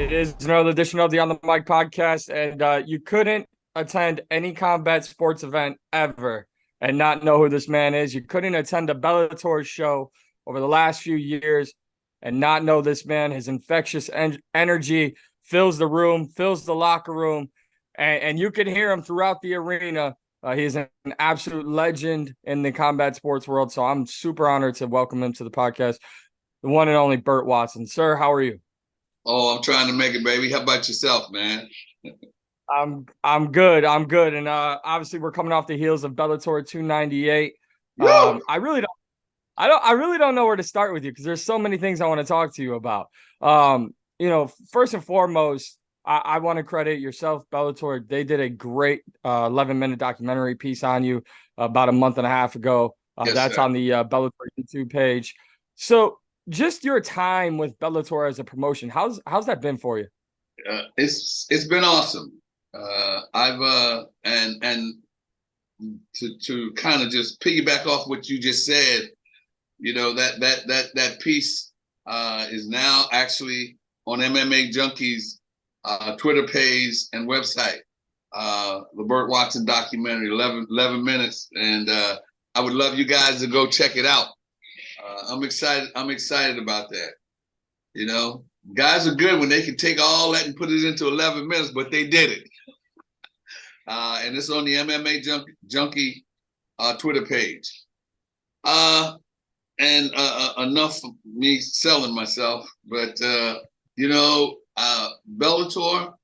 It is another edition of the On the Mic podcast, and you couldn't attend any combat sports event ever and not know who this man is. You couldn't attend a Bellator show over the last few years and not know this man. His infectious energy fills the room, fills the locker room, and you can hear him throughout the arena. He is an absolute legend in the combat sports world, so I'm super honored to welcome him to the podcast. The one and only Burt Watson. Sir, how are you? Oh, I'm trying to make it, baby. How about yourself, man? I'm good. I'm good. And obviously we're coming off the heels of Bellator 298. Woo! I really don't know where to start with you because there's so many things I want to talk to you about. First and foremost, I want to credit yourself, Bellator. They did a great 11-minute documentary piece on you about a month and a half ago. Yes, That's sir. on the Bellator YouTube page. So just your time with Bellator as a promotion, how's that been for you? It's been awesome. I've and to kind of just piggyback off what you just said, that piece is now actually on MMA Junkies Twitter page and website. The Burt Watson documentary, 11 minutes, and I would love you guys to go check it out. I'm excited. I'm excited about that. You know, guys are good when they can take all that and put it into 11 minutes, but they did it. And it's on the MMA Junkie Twitter page. And enough of me selling myself, but Bellator.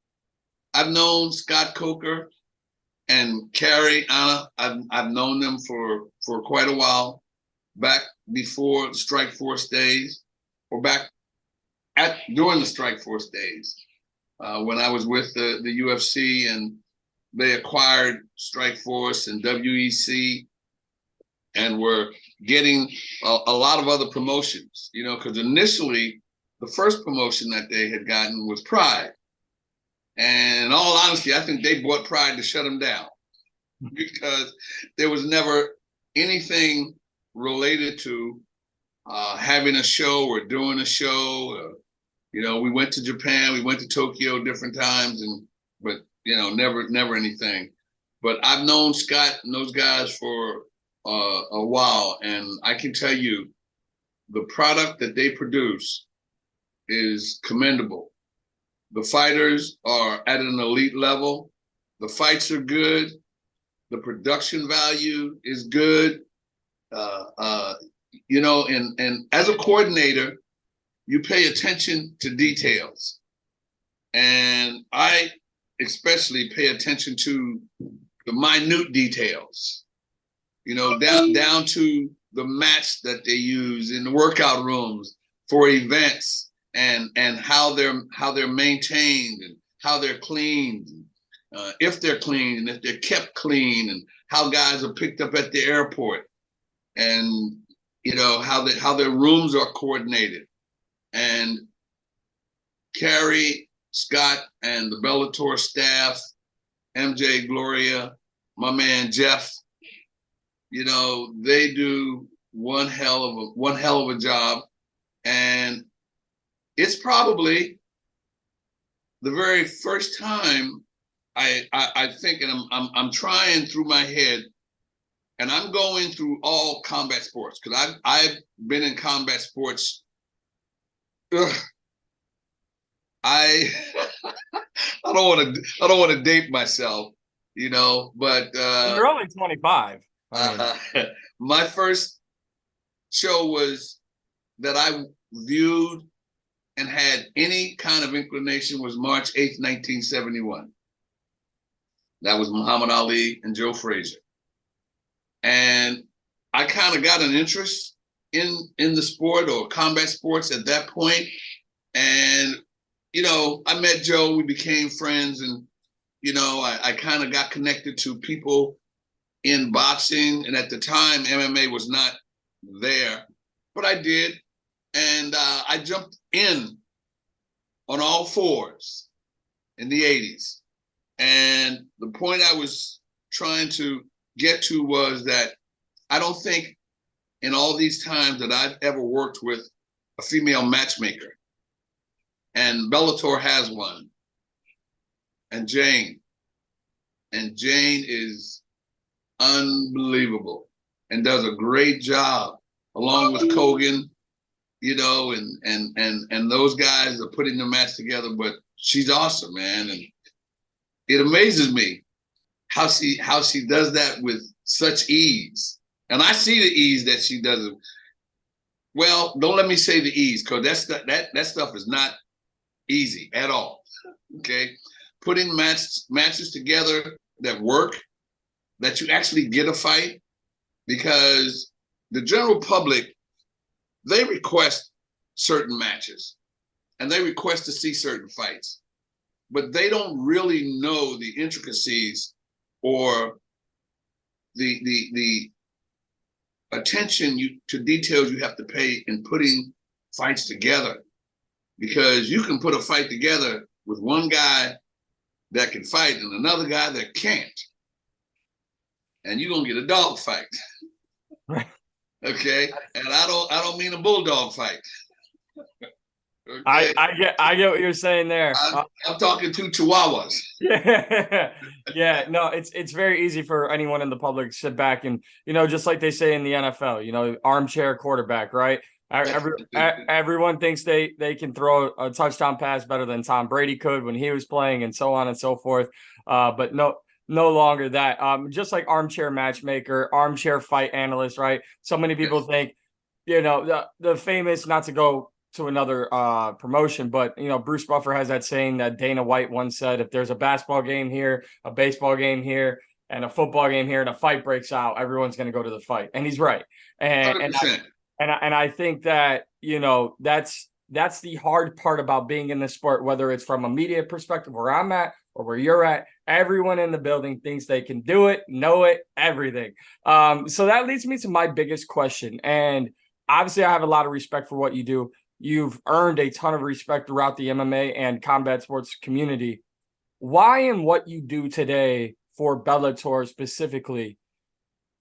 I've known Scott Coker and Carrie Anna. I've known them for quite a while, back before the Strike Force days, or back during the Strike Force days, when I was with the UFC and they acquired Strike Force and WEC and were getting a lot of other promotions, because initially the first promotion that they had gotten was Pride. And in all honesty, I think they bought Pride to shut them down because there was never anything related to having a show or doing a show. We went to Japan, we went to Tokyo different times, but never anything. But I've known Scott and those guys for a while, and I can tell you, the product that they produce is commendable. The fighters are at an elite level. The fights are good. The production value is good. And as a coordinator, you pay attention to details. And I especially pay attention to the minute details, down to the mats that they use in the workout rooms for events and how they're maintained and how they're cleaned, if they're clean and if they're kept clean, and how guys are picked up at the airport, and how their rooms are coordinated. And Carrie, Scott, and the Bellator staff, MJ, Gloria, my man Jeff, they do one hell of a job. And it's probably the very first time I think, and I'm trying through my head, and I'm going through all combat sports because I've been in combat sports. Ugh, I I don't want to date myself, but You're only 25. I mean, uh, my first show was that I viewed and had any kind of inclination was March 8th, 1971. That was Muhammad Ali and Joe Frazier. And I kind of got an interest in the sport or combat sports at that point. And, I met Joe, we became friends, and, I kind of got connected to people in boxing. And at the time, MMA was not there, but I did. And I jumped in on all fours in the 80s. And the point I was trying to get to was that I don't think in all these times that I've ever worked with a female matchmaker. And Bellator has one. And Jane is unbelievable and does a great job along with Kogan, you know, and those guys are putting the match together. But she's awesome, man, and it amazes me how she does that with such ease. And I see the ease that she does it. Well, don't let me say the ease, because that stuff is not easy at all. Okay, putting matches together that work, that you actually get a fight, because the general public, they request certain matches and they request to see certain fights, but they don't really know the intricacies or the attention to details you have to pay in putting fights together. Because you can put a fight together with one guy that can fight and another guy that can't, and you're gonna get a dog fight. Okay, and I don't mean a bulldog fight. Okay? I get what you're saying there. I'm talking two chihuahuas. Yeah, no, it's very easy for anyone in the public to sit back and, you know, just like they say in the NFL, you know, armchair quarterback, right? Everyone thinks they can throw a touchdown pass better than Tom Brady could when he was playing, and so on and so forth. But no longer that. Just like armchair matchmaker, armchair fight analyst, right? So many people think, you know, the famous, not to go to another promotion, but, you know, Bruce Buffer has that saying that Dana White once said, if there's a basketball game here, a baseball game here, and a football game here, and a fight breaks out, everyone's going to go to the fight. And he's right. And I think that, you know, that's the hard part about being in this sport, whether it's from a media perspective where I'm at or where you're at. Everyone in the building thinks they can do it, know it, everything. So that leads me to my biggest question. And obviously, I have a lot of respect for what you do. You've earned a ton of respect throughout the MMA and combat sports community. Why and what you do today for Bellator specifically,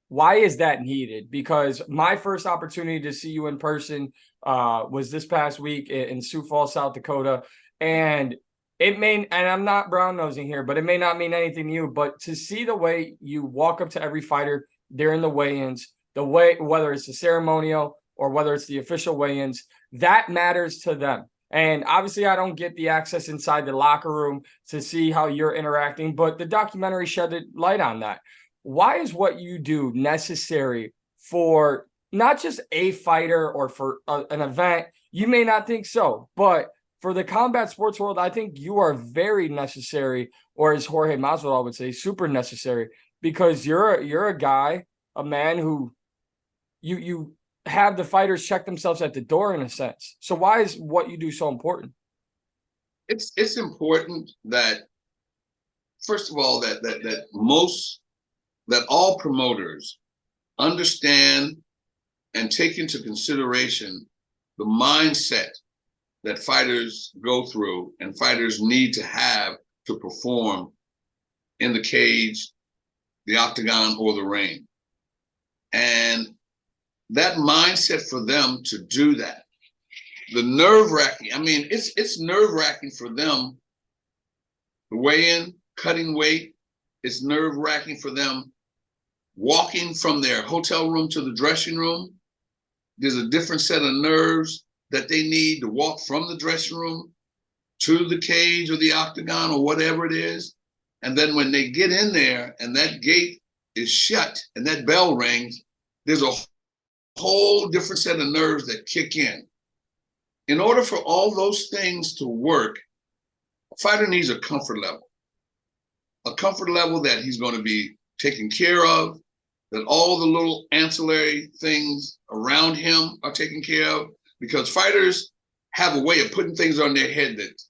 why is that needed? Because my first opportunity to see you in person was this past week in Sioux Falls, South Dakota. And and I'm not brown nosing here, but it may not mean anything to you, but to see the way you walk up to every fighter during the weigh-ins, whether it's the ceremonial or whether it's the official weigh-ins, that matters to them. And obviously, I don't get the access inside the locker room to see how you're interacting, but the documentary shed light on that. Why is what you do necessary for not just a fighter or for an event? You may not think so, but for the combat sports world, I think you are very necessary, or as Jorge Masvidal would say, super necessary, because you're a guy, a man who you have the fighters check themselves at the door in a sense. So why is what you do so important? It's important that, first of all, that all promoters understand and take into consideration the mindset that fighters go through and fighters need to have to perform in the cage, the octagon, or the ring. And that mindset for them to do that, the nerve-wracking, I mean, it's nerve-wracking for them, the weigh-in, cutting weight, it's nerve-wracking for them walking from their hotel room to the dressing room. There's a different set of nerves that they need to walk from the dressing room to the cage or the octagon or whatever it is. And then when they get in there and that gate is shut and that bell rings, there's a whole different set of nerves that kick in. In order for all those things to work, a fighter needs a comfort level that he's going to be taken care of, that all the little ancillary things around him are taken care of, because fighters have a way of putting things on their head that's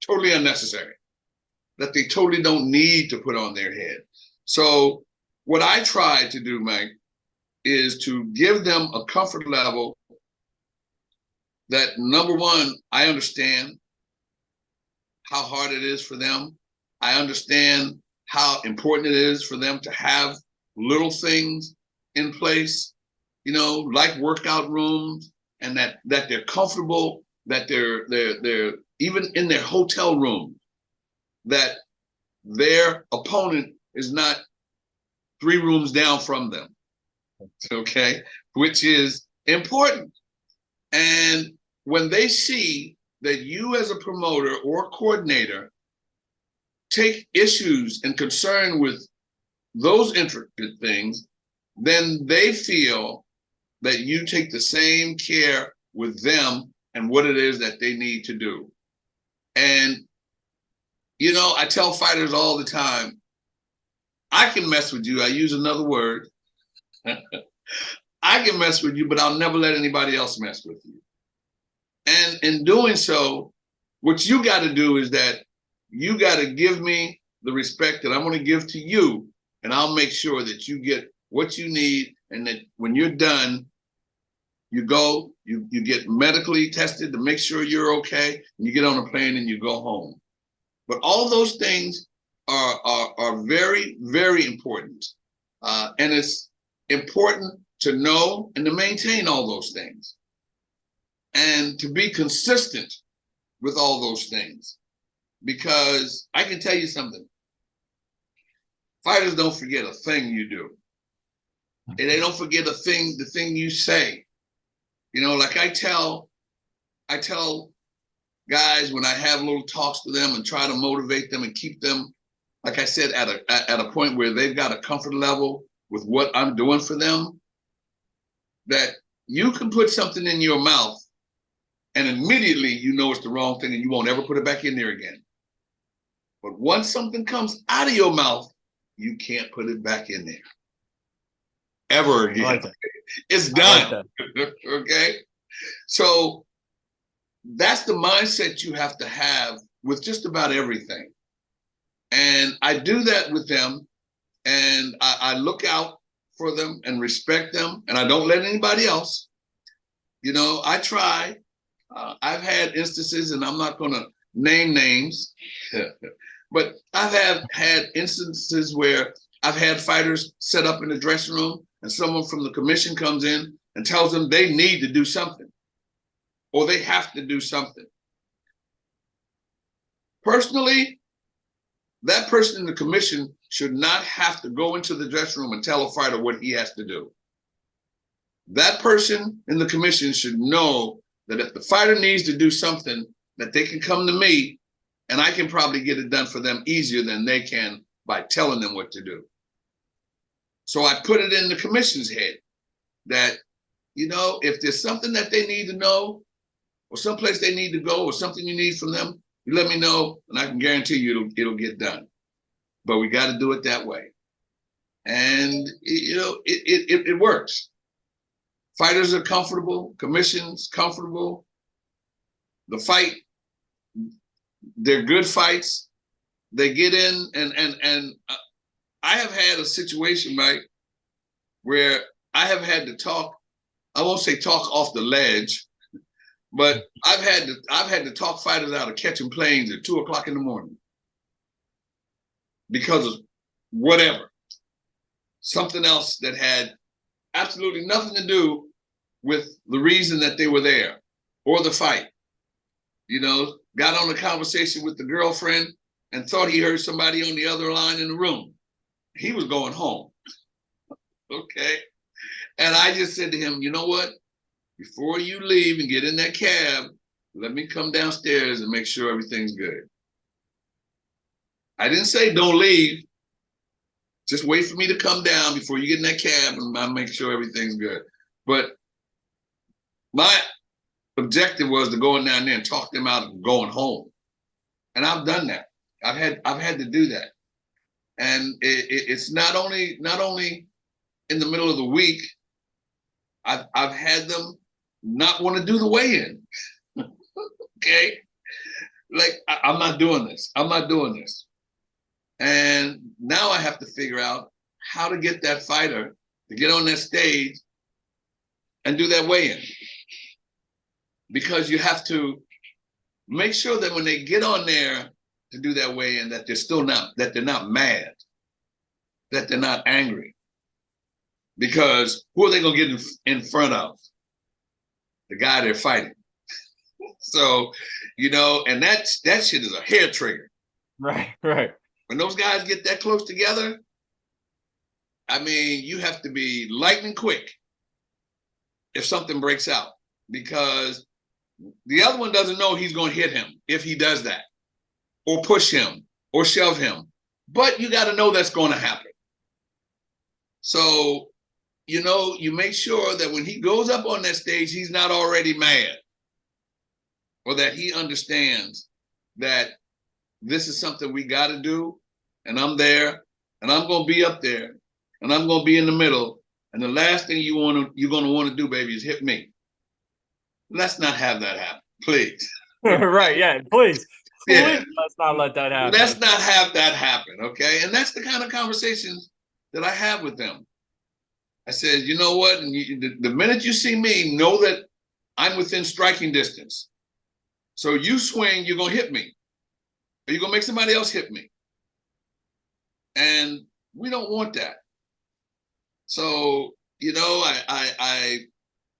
totally unnecessary, that they totally don't need to put on their head. So what I try to do, Mike, is to give them a comfort level that, number one, I understand how hard it is for them. I understand how important it is for them to have little things in place, you know, like workout rooms, and that they're comfortable, that they're even in their hotel room, that their opponent is not 3 rooms down from them, okay, which is important. And when they see that you as a promoter or coordinator take issues and concern with those intricate things, then they feel that you take the same care with them and what it is that they need to do. And, you know, I tell fighters all the time, I can mess with you. I use another word. I can mess with you, but I'll never let anybody else mess with you. And in doing so, what you got to do is that you got to give me the respect that I'm going to give to you, and I'll make sure that you get what you need, and that when you're done, you go, you get medically tested to make sure you're okay, and you get on a plane and you go home. But all those things are very, very important. And it's important to know and to maintain all those things, and to be consistent with all those things. Because I can tell you something, fighters don't forget a thing you do. And they don't forget the thing you say. You know, like I tell guys when I have little talks with them and try to motivate them and keep them, like I said, at a point where they've got a comfort level with what I'm doing for them, that you can put something in your mouth and immediately you know it's the wrong thing and you won't ever put it back in there again. But once something comes out of your mouth, you can't put it back in there ever again. Like it's done. Like okay? So that's the mindset you have to have with just about everything. And I do that with them, and I look out for them and respect them, and I don't let anybody else. You know, I try. I've had instances, and I'm not going to name names, but I've had instances where I've had fighters set up in the dressing room, and someone from the commission comes in and tells them they need to do something, or they have to do something. Personally, that person in the commission should not have to go into the dressing room and tell a fighter what he has to do. That person in the commission should know that if the fighter needs to do something, that they can come to me, and I can probably get it done for them easier than they can by telling them what to do. So I put it in the commission's head that, you know, if there's something that they need to know, or someplace they need to go, or something you need from them, you let me know, and I can guarantee you it'll get done. But we got to do it that way. And, you know, it works. Fighters are comfortable, commission's comfortable. The fight, they're good fights. They get in, and I have had a situation, right, where I have had to talk, I won't say talk off the ledge, but I've had to talk fighters out of catching planes at 2 o'clock in the morning because of whatever, something else that had absolutely nothing to do with the reason that they were there or the fight. You know, got on a conversation with the girlfriend and thought he heard somebody on the other line in the room. He was going home. Okay. And I just said to him, you know what? Before you leave and get in that cab, let me come downstairs and make sure everything's good. I didn't say don't leave. Just wait for me to come down before you get in that cab, and I'll make sure everything's good. But my objective was to go in down there and talk them out of going home. And I've done that. I've had to do that. And it's not only in the middle of the week. I've had them not want to do the weigh-in. Okay, like I'm not doing this. I'm not doing this. And now I have to figure out how to get that fighter to get on that stage and do that weigh-in, because you have to make sure that when they get on there to do that weigh-in, that they're not mad, that they're not angry. Because who are they going to get in front of? The guy they're fighting. So, and that shit is a hair trigger. Right, right. When those guys get that close together, I mean, you have to be lightning quick if something breaks out, because the other one doesn't know he's going to hit him if he does that, or push him, or shove him. But you got to know that's going to happen. So, you make sure that when he goes up on that stage, he's not already mad, or that he understands that this is something we got to do, and I'm there, and I'm going to be up there, and I'm going to be in the middle, and the last thing you're going to want to do, baby, is hit me. Let's not have that happen, please. Right, yeah, please. Yeah. Let's not let that happen. Let's not have that happen, okay? And that's the kind of conversations that I have with them. I said, you know what? And the minute you see me, know that I'm within striking distance. So you swing, you're going to hit me. Or you're going to make somebody else hit me. And we don't want that. So, I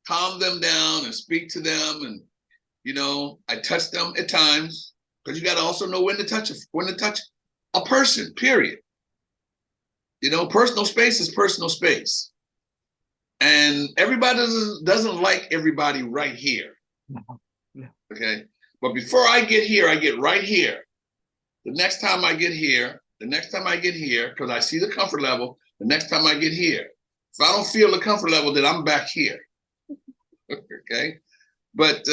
calm them down and speak to them, and, I touch them at times, because you got to also know when to touch a person, period. Personal space is personal space. And everybody doesn't like everybody right here. No. Okay. But before I get here, I get right here. The next time I get here, because I see the comfort level, the next time I get here, if I don't feel the comfort level, then I'm back here. Okay. But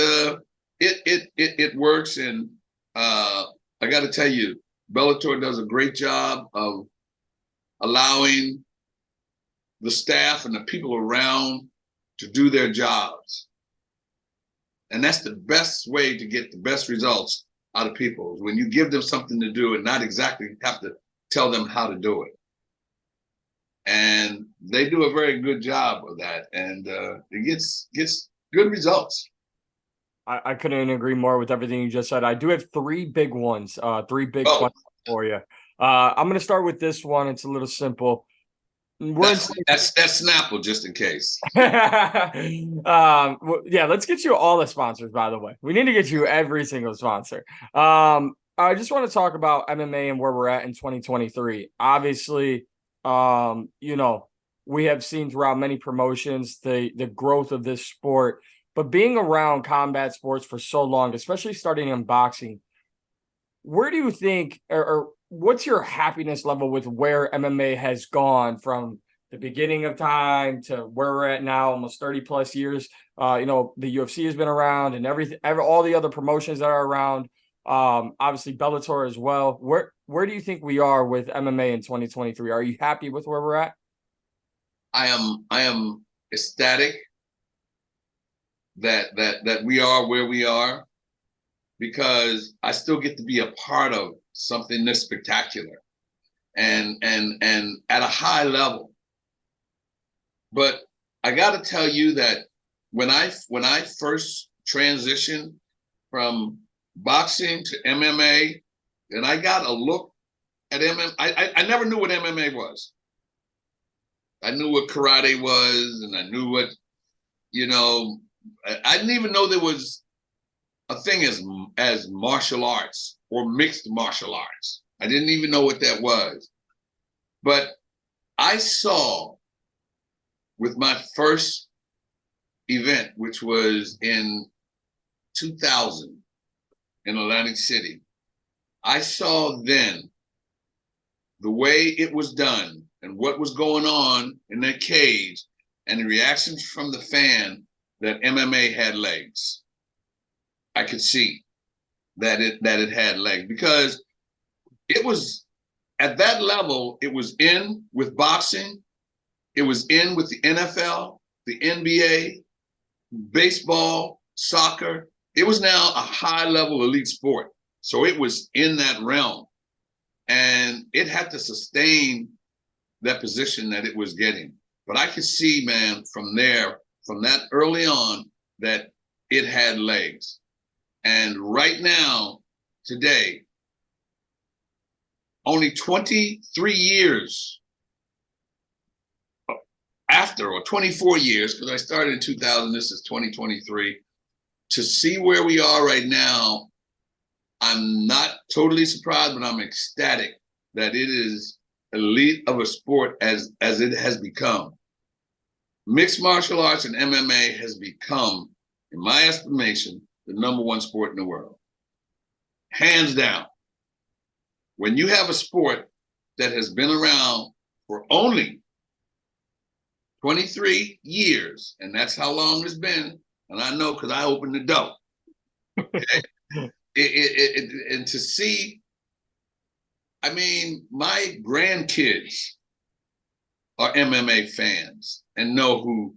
it works. And I got to tell you, Bellator does a great job of allowing the staff and the people around to do their jobs. And that's the best way to get the best results out of people, when you give them something to do and not exactly have to tell them how to do it. And they do a very good job of that, and it gets good results. I couldn't agree more with everything you just said. I do have three big ones, questions for you. I'm going to start with this one. It's a little simple. That's Snapple, just in case. Yeah, let's get you all the sponsors, by the way. We need to get you every single sponsor. I just want to talk about MMA and where we're at in 2023. Obviously, we have seen throughout many promotions the growth of this sport, but being around combat sports for so long, especially starting in boxing, where do you think, or what's your happiness level with where MMA has gone from the beginning of time to where we're at now, almost 30 plus years? The UFC has been around, and all the other promotions that are around. Obviously Bellator as well. Where do you think we are with MMA in 2023? Are you happy with where we're at? I am ecstatic that we are where we are, because I still get to be a part of something this spectacular and at a high level. But I got to tell you that when I first transitioned from boxing to MMA, and I got a look at MMA, I never knew what MMA was. I knew what karate was, and I knew what, I didn't even know there was a thing as martial arts or mixed martial arts. I didn't even know what that was. But I saw with my first event, which was in 2000 in Atlantic City, I saw then the way it was done and what was going on in that cage, and the reactions from the fan, that MMA had legs. I could see that it had legs, because it was at that level. It was in with boxing, it was in with the NFL, the NBA, baseball, soccer. It was now a high level elite sport. So it was in that realm, and it had to sustain that position that it was getting. But I could see, man, from that early on, that it had legs. And right now, today, only 23 years after, or 24 years, because I started in 2000, this is 2023, to see where we are right now, I'm not totally surprised, but I'm ecstatic that it is elite of a sport as it has become. Mixed martial arts and MMA has become, in my estimation, the #1 sport in the world. Hands down. When you have a sport that has been around for only 23 years, and that's how long it's been, and I know because I opened the door. Okay? And to see, I mean, my grandkids are MMA fans and know who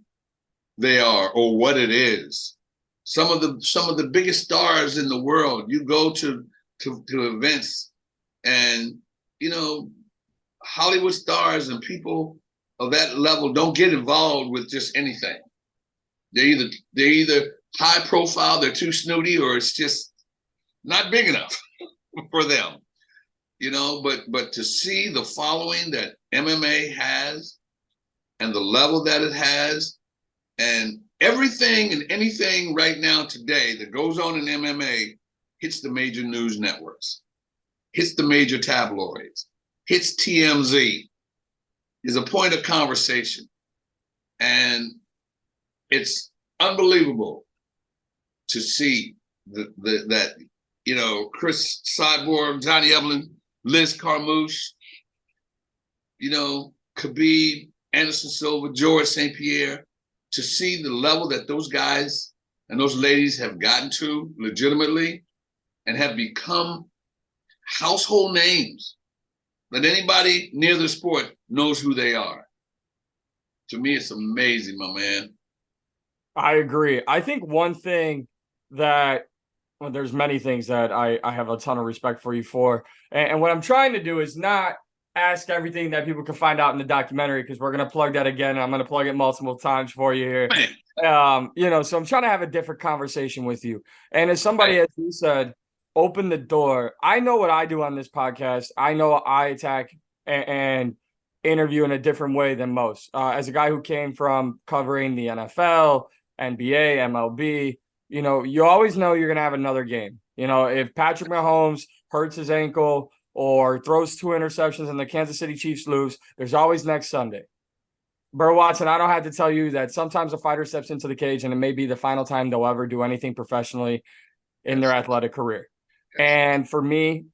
they are or what it is. Some of the biggest stars in the world, you go to events and, you know, Hollywood stars and people of that level don't get involved with just anything. They're either high profile, they're too snooty, or it's just not big enough for them. You know, but to see the following that MMA has and the level that it has, and everything and anything right now today that goes on in MMA hits the major news networks, hits the major tabloids, hits TMZ, is a point of conversation. And it's unbelievable to see that, you know, Chris Cyborg, Johnny Evelyn, Liz Carmouche, you know, Khabib, Anderson Silva, George St. Pierre, to see the level that those guys and those ladies have gotten to legitimately and have become household names that anybody near the sport knows who they are. To me, it's amazing, my man. I agree. I think one thing that, well, there's many things that I have a ton of respect for you for. And what I'm trying to do is not ask everything that people can find out in the documentary, because we're going to plug that again. I'm going to plug it multiple times for you here. You know, so I'm trying to have a different conversation with you. And as somebody, as you said, open the door. I know what I do on this podcast. I know I attack and interview in a different way than most. As a guy who came from covering the NFL, NBA, MLB, you know, you always know you're going to have another game. You know, if Patrick Mahomes hurts his ankle or throws 2 interceptions and the Kansas City Chiefs lose, there's always next Sunday. Burt Watson, I don't have to tell you that sometimes a fighter steps into the cage and it may be the final time they'll ever do anything professionally in their athletic career. And for me,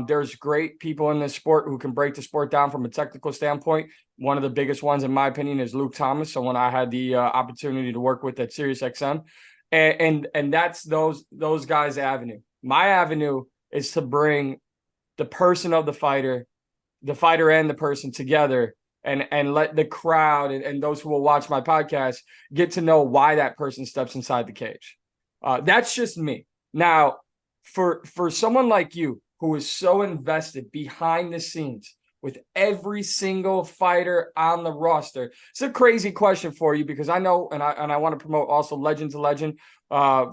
there's great people in this sport who can break the sport down from a technical standpoint. One of the biggest ones, in my opinion, is Luke Thomas, someone I had the opportunity to work with at SiriusXM. And that's those guys' avenue. My avenue is to bring the person of the fighter and the person together, and let the crowd and those who will watch my podcast get to know why that person steps inside the cage. That's just me. Now, for someone like you who is so invested behind the scenes with every single fighter on the roster, it's a crazy question for you, because I know, and I want to promote also Legend to Legend,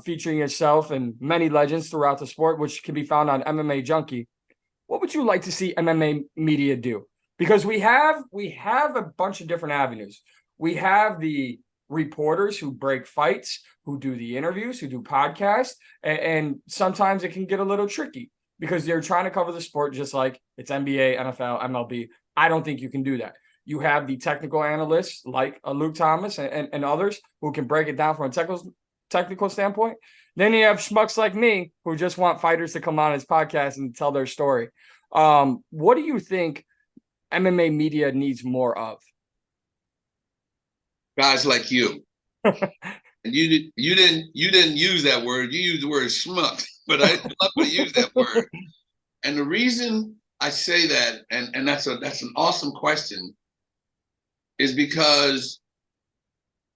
featuring yourself and many legends throughout the sport, which can be found on MMA Junkie. What would you like to see MMA media do? Because we have a bunch of different avenues. We have the reporters who break fights, who do the interviews, who do podcasts, and sometimes it can get a little tricky because they're trying to cover the sport just like it's NBA, NFL, MLB. I don't think you can do that. You have the technical analysts like Luke Thomas and others who can break it down from a technical standpoint. Then you have schmucks like me who just want fighters to come on his podcast and tell their story. What do you think MMA media needs more of? Guys like you. And you didn't use that word. You used the word schmuck, but I love to use that word. And the reason I say that, and that's an awesome question, is because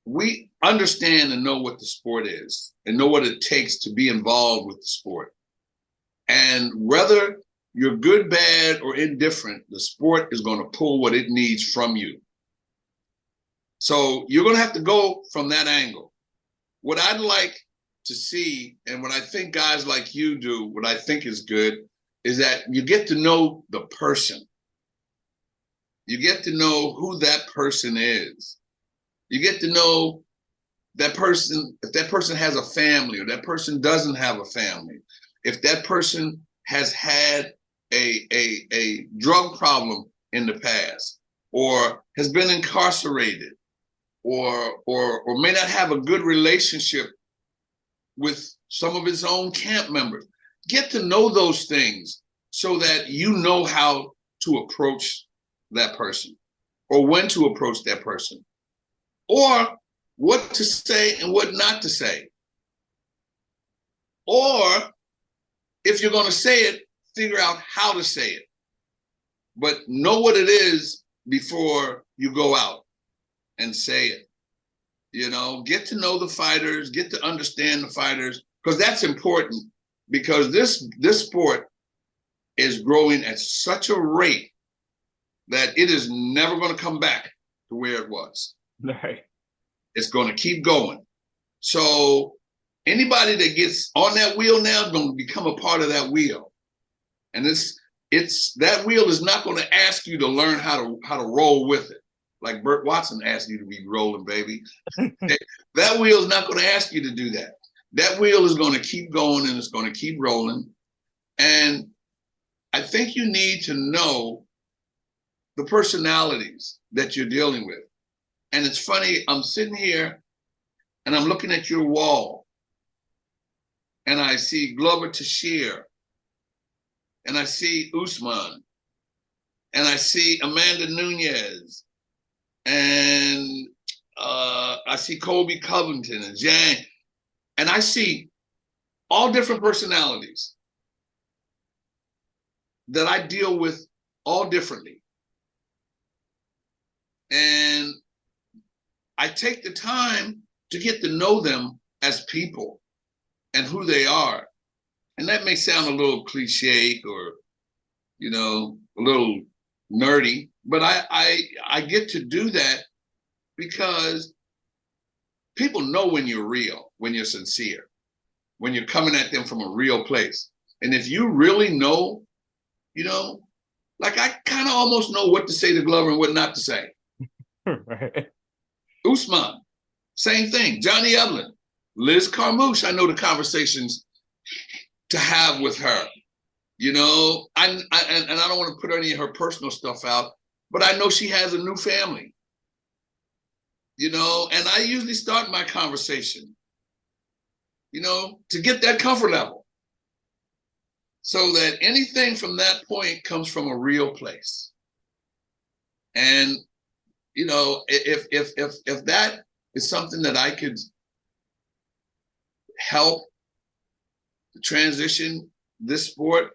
we understand and know what the sport is and know what it takes to be involved with the sport. And whether you're good, bad, or indifferent, the sport is going to pull what it needs from you. So you're going to have to go from that angle. What I'd like to see, and what I think guys like you do, what I think is good, is that you get to know the person. You get to know who that person is. You get to know if that person has a family, or that person doesn't have a family, if that person has had a drug problem in the past, or has been incarcerated, or may not have a good relationship with some of his own camp members. Get to know those things so that you know how to approach that person, or when to approach that person, or what to say and what not to say. Or if you're going to say it, figure out how to say it. But know what it is before you go out and say it. Get to know the fighters, get to understand the fighters, because that's important, because this sport is growing at such a rate that it is never going to come back to where it was. Right. It's going to keep going. So anybody that gets on that wheel now is going to become a part of that wheel. And it's that wheel is not going to ask you to learn how to roll with it. Like Burt Watson asked you to be rolling, baby. That wheel is not going to ask you to do that. That wheel is going to keep going, and it's going to keep rolling. And I think you need to know the personalities that you're dealing with. And it's funny, I'm sitting here and I'm looking at your wall, and I see Glover Teixeira, and I see Usman, and I see Amanda Nunes, and I see Colby Covington and Jan, and I see all different personalities that I deal with all differently. And I take the time to get to know them as people and who they are. And that may sound a little cliche or, a little nerdy, but I get to do that because people know when you're real, when you're sincere, when you're coming at them from a real place. And if you really know, like I kind of almost know what to say to Glover and what not to say. Right. Usman, same thing. Johnny Evelyn, Liz Carmouche, I know the conversations to have with her. And I don't want to put any of her personal stuff out, but I know she has a new family. And I usually start my conversation, to get that comfort level, so that anything from that point comes from a real place. And if that is something that I could help transition this sport,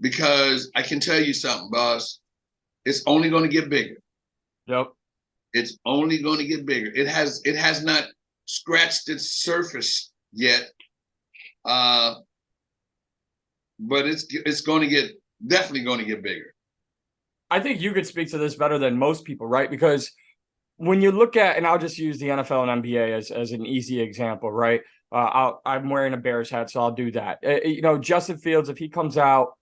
because I can tell you something, boss, it's only going to get bigger. Yep. It's only going to get bigger. It has not scratched its surface yet, but it's going to definitely going to get bigger. I think you could speak to this better than most people, right? Because when you look at, and I'll just use the NFL and NBA as an easy example, right? I'm wearing a Bears hat, so I'll do that. Justin Fields, if he comes out,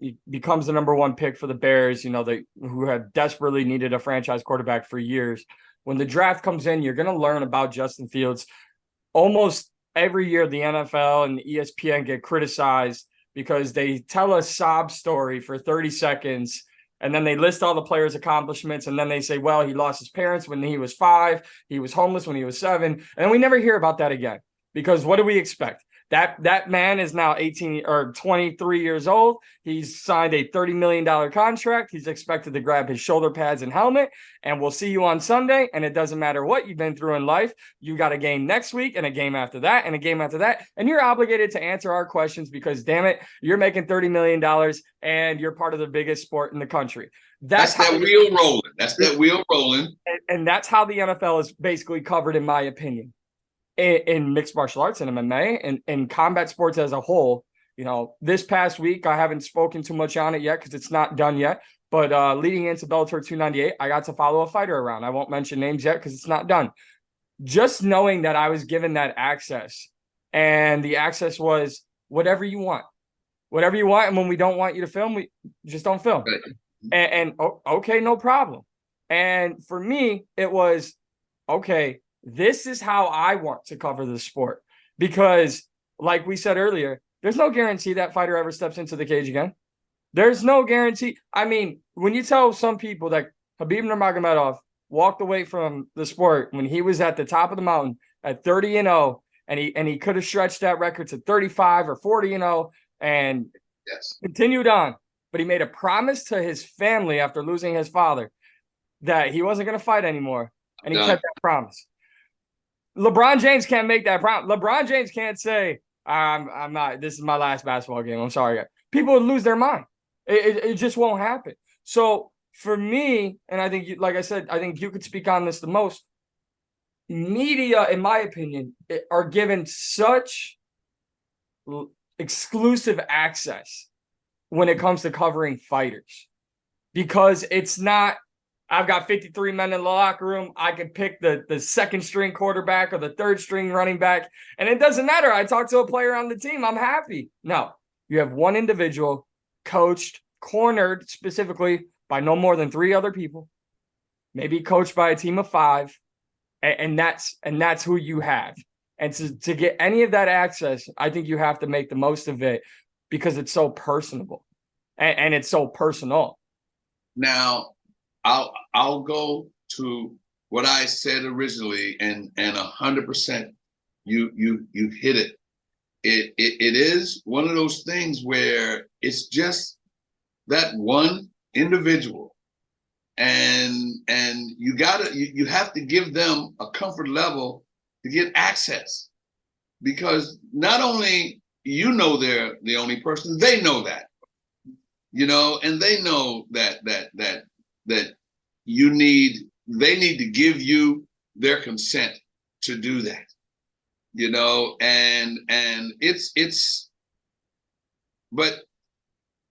he becomes the number one pick for the Bears, who have desperately needed a franchise quarterback for years. When the draft comes in, you're going to learn about Justin Fields. Almost every year, the NFL and ESPN get criticized because they tell a sob story for 30 seconds, and then they list all the players' accomplishments, and then they say, well, he lost his parents when he was 5, he was homeless when he was 7, and then we never hear about that again. Because what do we expect? That man is now 18 or 23 years old. He's signed a $30 million contract. He's expected to grab his shoulder pads and helmet, and we'll see you on Sunday. And it doesn't matter what you've been through in life. You got a game next week and a game after that and a game after that. And you're obligated to answer our questions because, damn it, you're making $30 million and you're part of the biggest sport in the country. That's that wheel rolling. That's that wheel rolling. And that's how the NFL is basically covered, in my opinion. In mixed martial arts and MMA and combat sports as a whole. This past week, I haven't spoken too much on it yet because it's not done yet. But leading into Bellator 298, I got to follow a fighter around. I won't mention names yet because it's not done. Just knowing that I was given that access, and the access was whatever you want. Whatever you want. And when we don't want you to film, we just don't film. And okay, no problem. And for me, it was, okay, this is how I want to cover the sport. Because, like we said earlier, there's no guarantee that fighter ever steps into the cage again. There's no guarantee. I mean, when you tell some people that Khabib Nurmagomedov walked away from the sport when he was at the top of the mountain at 30-0, and he could have stretched that record to 35 or 40-0 and continued on, but he made a promise to his family after losing his father that he wasn't going to fight anymore, and he kept that promise. LeBron James can't make that promise. LeBron James can't say, I'm not, this is my last basketball game. I'm sorry, guys. People would lose their mind. It just won't happen. So for me, and I think, like I said, I think you could speak on this the most, media, in my opinion, are given such exclusive access when it comes to covering fighters, because it's not, I've got 53 men in the locker room, I can pick the second string quarterback or the third string running back, and it doesn't matter. I talk to a player on the team, I'm happy. No, you have one individual coached, cornered specifically by no more than 3 other people, maybe coached by a team of 5, and that's who you have. And to get any of that access, I think you have to make the most of it, because it's so personable and it's so personal. Now, I'll go to what I said originally, and 100% you hit it. It is one of those things where it's just that one individual, and you have to give them a comfort level to get access, because not only they're the only person, they know that, and they know that they need to give you their consent to do that, and it's but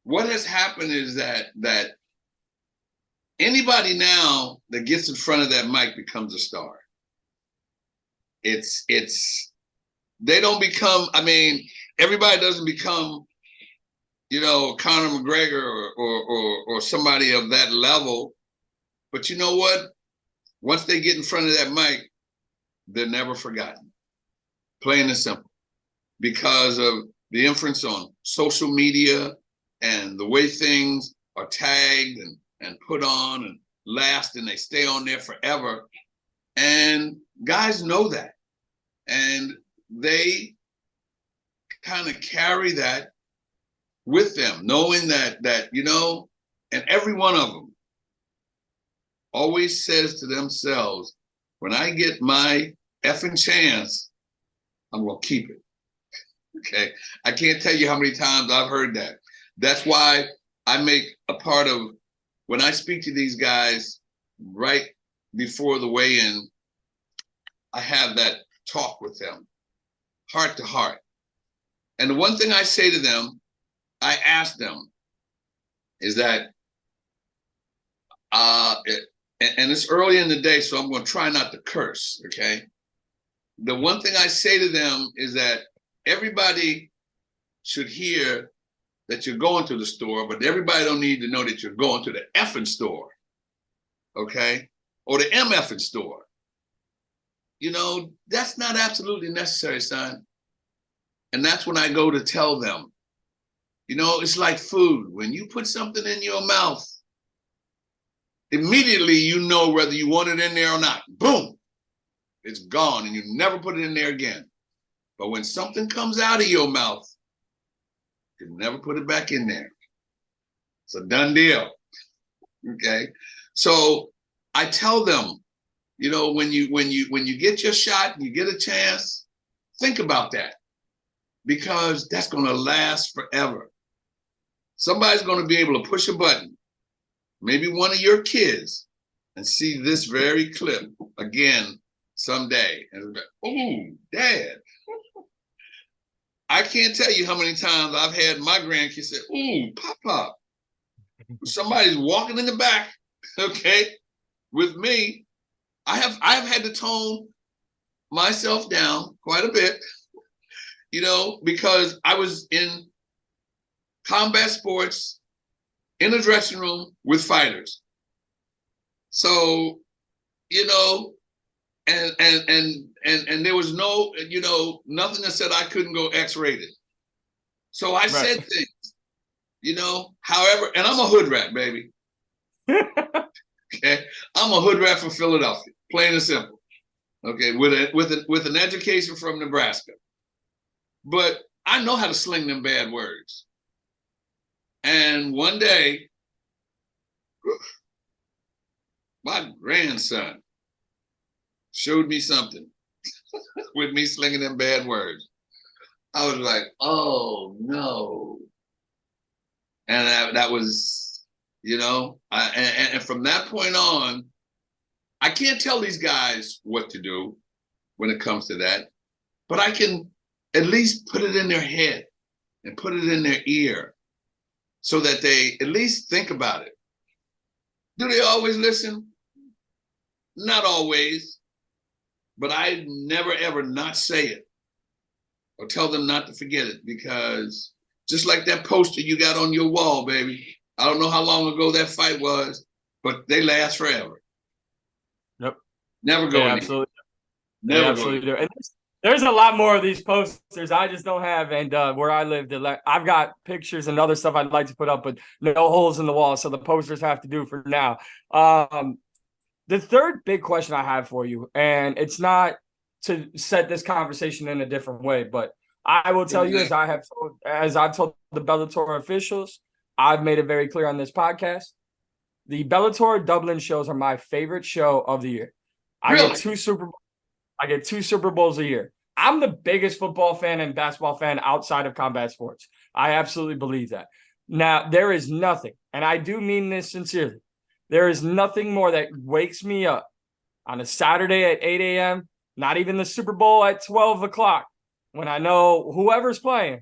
what has happened is that anybody now that gets in front of that mic becomes a star. They don't become, everybody doesn't become, Conor McGregor or somebody of that level. But you know what? Once they get in front of that mic, they're never forgotten. Plain and simple. Because of the influence on social media and the way things are tagged and put on and last, and they stay on there forever. And guys know that. And they kind of carry that with them, knowing that, and every one of them always says to themselves, when I get my effing chance, I'm going to keep it. Okay. I can't tell you how many times I've heard that. That's why I make a part of, when I speak to these guys right before the weigh-in, I have that talk with them, heart to heart. And the one thing I say to them, I ask them, is that, and it's early in the day, so I'm going to try not to curse, okay? The one thing I say to them is that everybody should hear that you're going to the store, but everybody don't need to know that you're going to the effing store, okay? Or the MFing store. That's not absolutely necessary, son. And that's when I go to tell them, it's like food. When you put something in your mouth, immediately you know whether you want it in there or not. Boom, it's gone, and you never put it in there again. But when something comes out of your mouth, you never put it back in there. It's a done deal, okay? So I tell them, when you get your shot, you get a chance, think about that, because that's going to last forever. Somebody's going to be able to push a button, maybe one of your kids, and see this very clip again someday. And be, oh, Dad. I can't tell you how many times I've had my grandkids say, ooh, Papa. Somebody's walking in the back, okay, with me. I've had to tone myself down quite a bit, because I was in combat sports in a dressing room with fighters. So, and there was no, nothing that said I couldn't go X-rated. So I said Right. things, however, and I'm a hood rat, baby. Okay. I'm a hood rat from Philadelphia, plain and simple. Okay, with an education from Nebraska. But I know how to sling them bad words. And one day, my grandson showed me something with me slinging them bad words. I was like, oh no. And that was, and from that point on, I can't tell these guys what to do when it comes to that, but I can at least put it in their head and put it in their ear so that they at least think about it. Do they always listen? Not always, but I never ever not say it or tell them not to forget it, because just like that poster you got on your wall, baby, I don't know how long ago that fight was, but they last forever. Yep. Never go They anywhere. absolutely, Never they go absolutely anywhere. do. And there's a lot more of these posters I just don't have. And where I live, I've got pictures and other stuff I'd like to put up, but no holes in the wall. So the posters have to do for now. The third big question I have for you, and it's not to set this conversation in a different way, but I will tell you, as I've told the Bellator officials, I've made it very clear on this podcast, the Bellator Dublin shows are my favorite show of the year. I Really? get two Super Bowls a year. I'm the biggest football fan and basketball fan outside of combat sports. I absolutely believe that. Now, there is nothing, and I do mean this sincerely, there is nothing more that wakes me up on a Saturday at 8 a.m., not even the Super Bowl at 12 o'clock, when I know whoever's playing.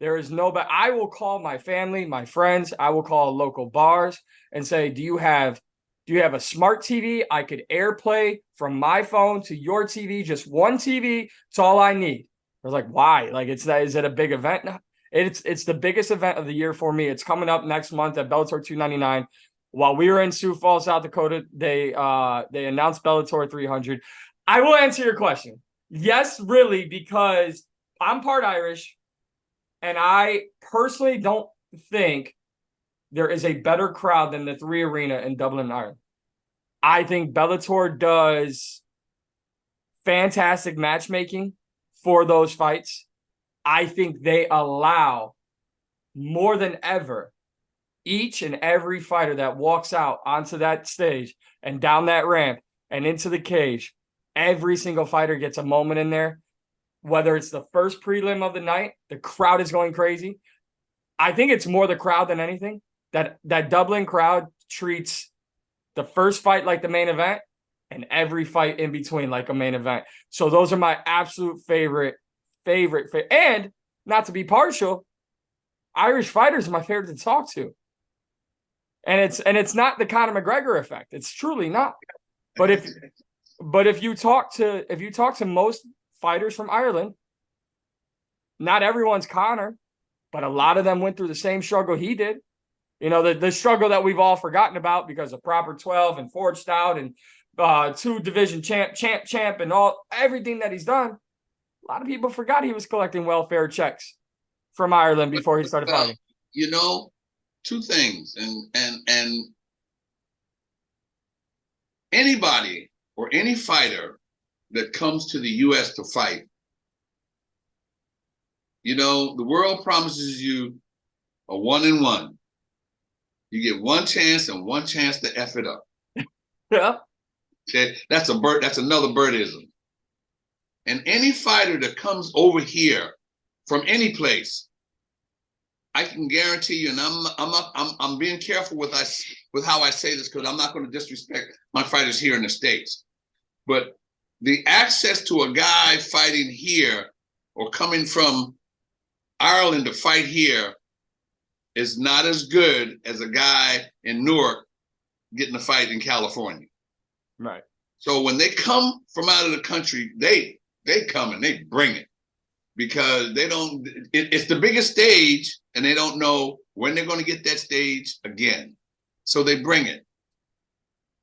There is nobody. I will call my family, my friends. I will call local bars and say, do you have a smart TV? I could AirPlay from my phone to your TV, just one TV. It's all I need. I was like, why? Like, is it a big event? It's the biggest event of the year for me. It's coming up next month at Bellator 299. While we were in Sioux Falls, South Dakota, they announced Bellator 300. I will answer your question. Yes, really, because I'm part Irish, and I personally don't think there is a better crowd than the 3 Arena in Dublin, Ireland. I think Bellator does fantastic matchmaking for those fights. I think they allow more than ever each and every fighter that walks out onto that stage and down that ramp and into the cage, every single fighter gets a moment in there. Whether it's the first prelim of the night, the crowd is going crazy. I think it's more the crowd than anything. That Dublin crowd treats the first fight like the main event and every fight in between like a main event. So those are my absolute favorite. And not to be partial, Irish fighters are my favorite to talk to. And it's not the Conor McGregor effect. It's truly not. But if you talk to most fighters from Ireland, not everyone's Conor, but a lot of them went through the same struggle he did. The struggle that we've all forgotten about because of Proper 12 and Forged Out and 2 division champ and everything that he's done. A lot of people forgot he was collecting welfare checks from Ireland before he started fighting. 2 things, and anybody or any fighter that comes to the U.S. to fight, the world promises you a 1-and-1. You get one chance and one chance to F it up. Yeah. Okay, that's another Burtism. And any fighter that comes over here from any place, I can guarantee you, and I'm being careful with how I say this, because I'm not going to disrespect my fighters here in the States. But the access to a guy fighting here or coming from Ireland to fight here is not as good as a guy in Newark getting a fight in California. Right. So when they come from out of the country, they come and they bring it, because it's the biggest stage and they don't know when they're going to get that stage again. So they bring it.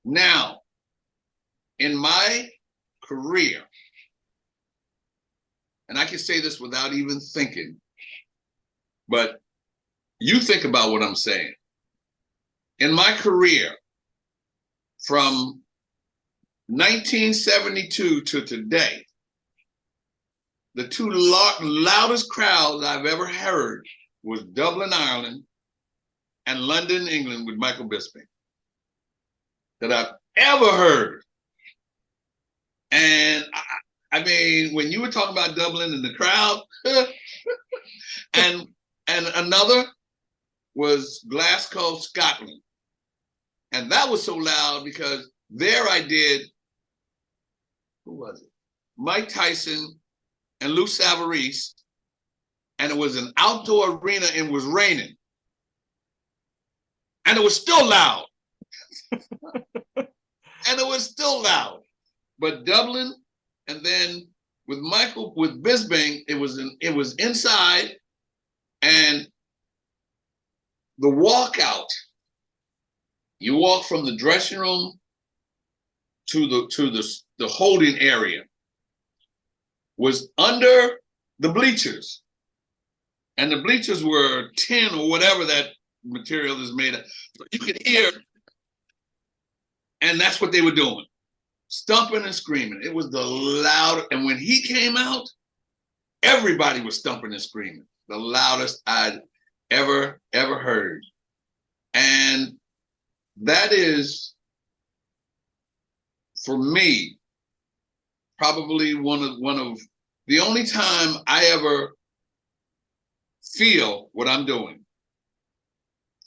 Now, in my career, and I can say this without even thinking, but you think about what I'm saying. In my career, from 1972 to today, the two loudest crowds I've ever heard was Dublin, Ireland, and London, England, with Michael Bisping, that I've ever heard. And I mean, when you were talking about Dublin and the crowd, and another was Glasgow, Scotland. And that was so loud because there I did, who was it? Mike Tyson and Lou Savarese, and it was an outdoor arena and it was raining. And it was still loud. And it was still loud. But Dublin, and then with Bisping, it was inside, and the walkout. You walk from the dressing room to the holding area was under the bleachers, and the bleachers were tin or whatever that material is made of. You could hear, and that's what they were doing. Stumping and screaming. It was the loud, and when he came out, everybody was stumping and screaming. The loudest I'd ever heard. And that is, for me, probably one of the only time I ever feel what I'm doing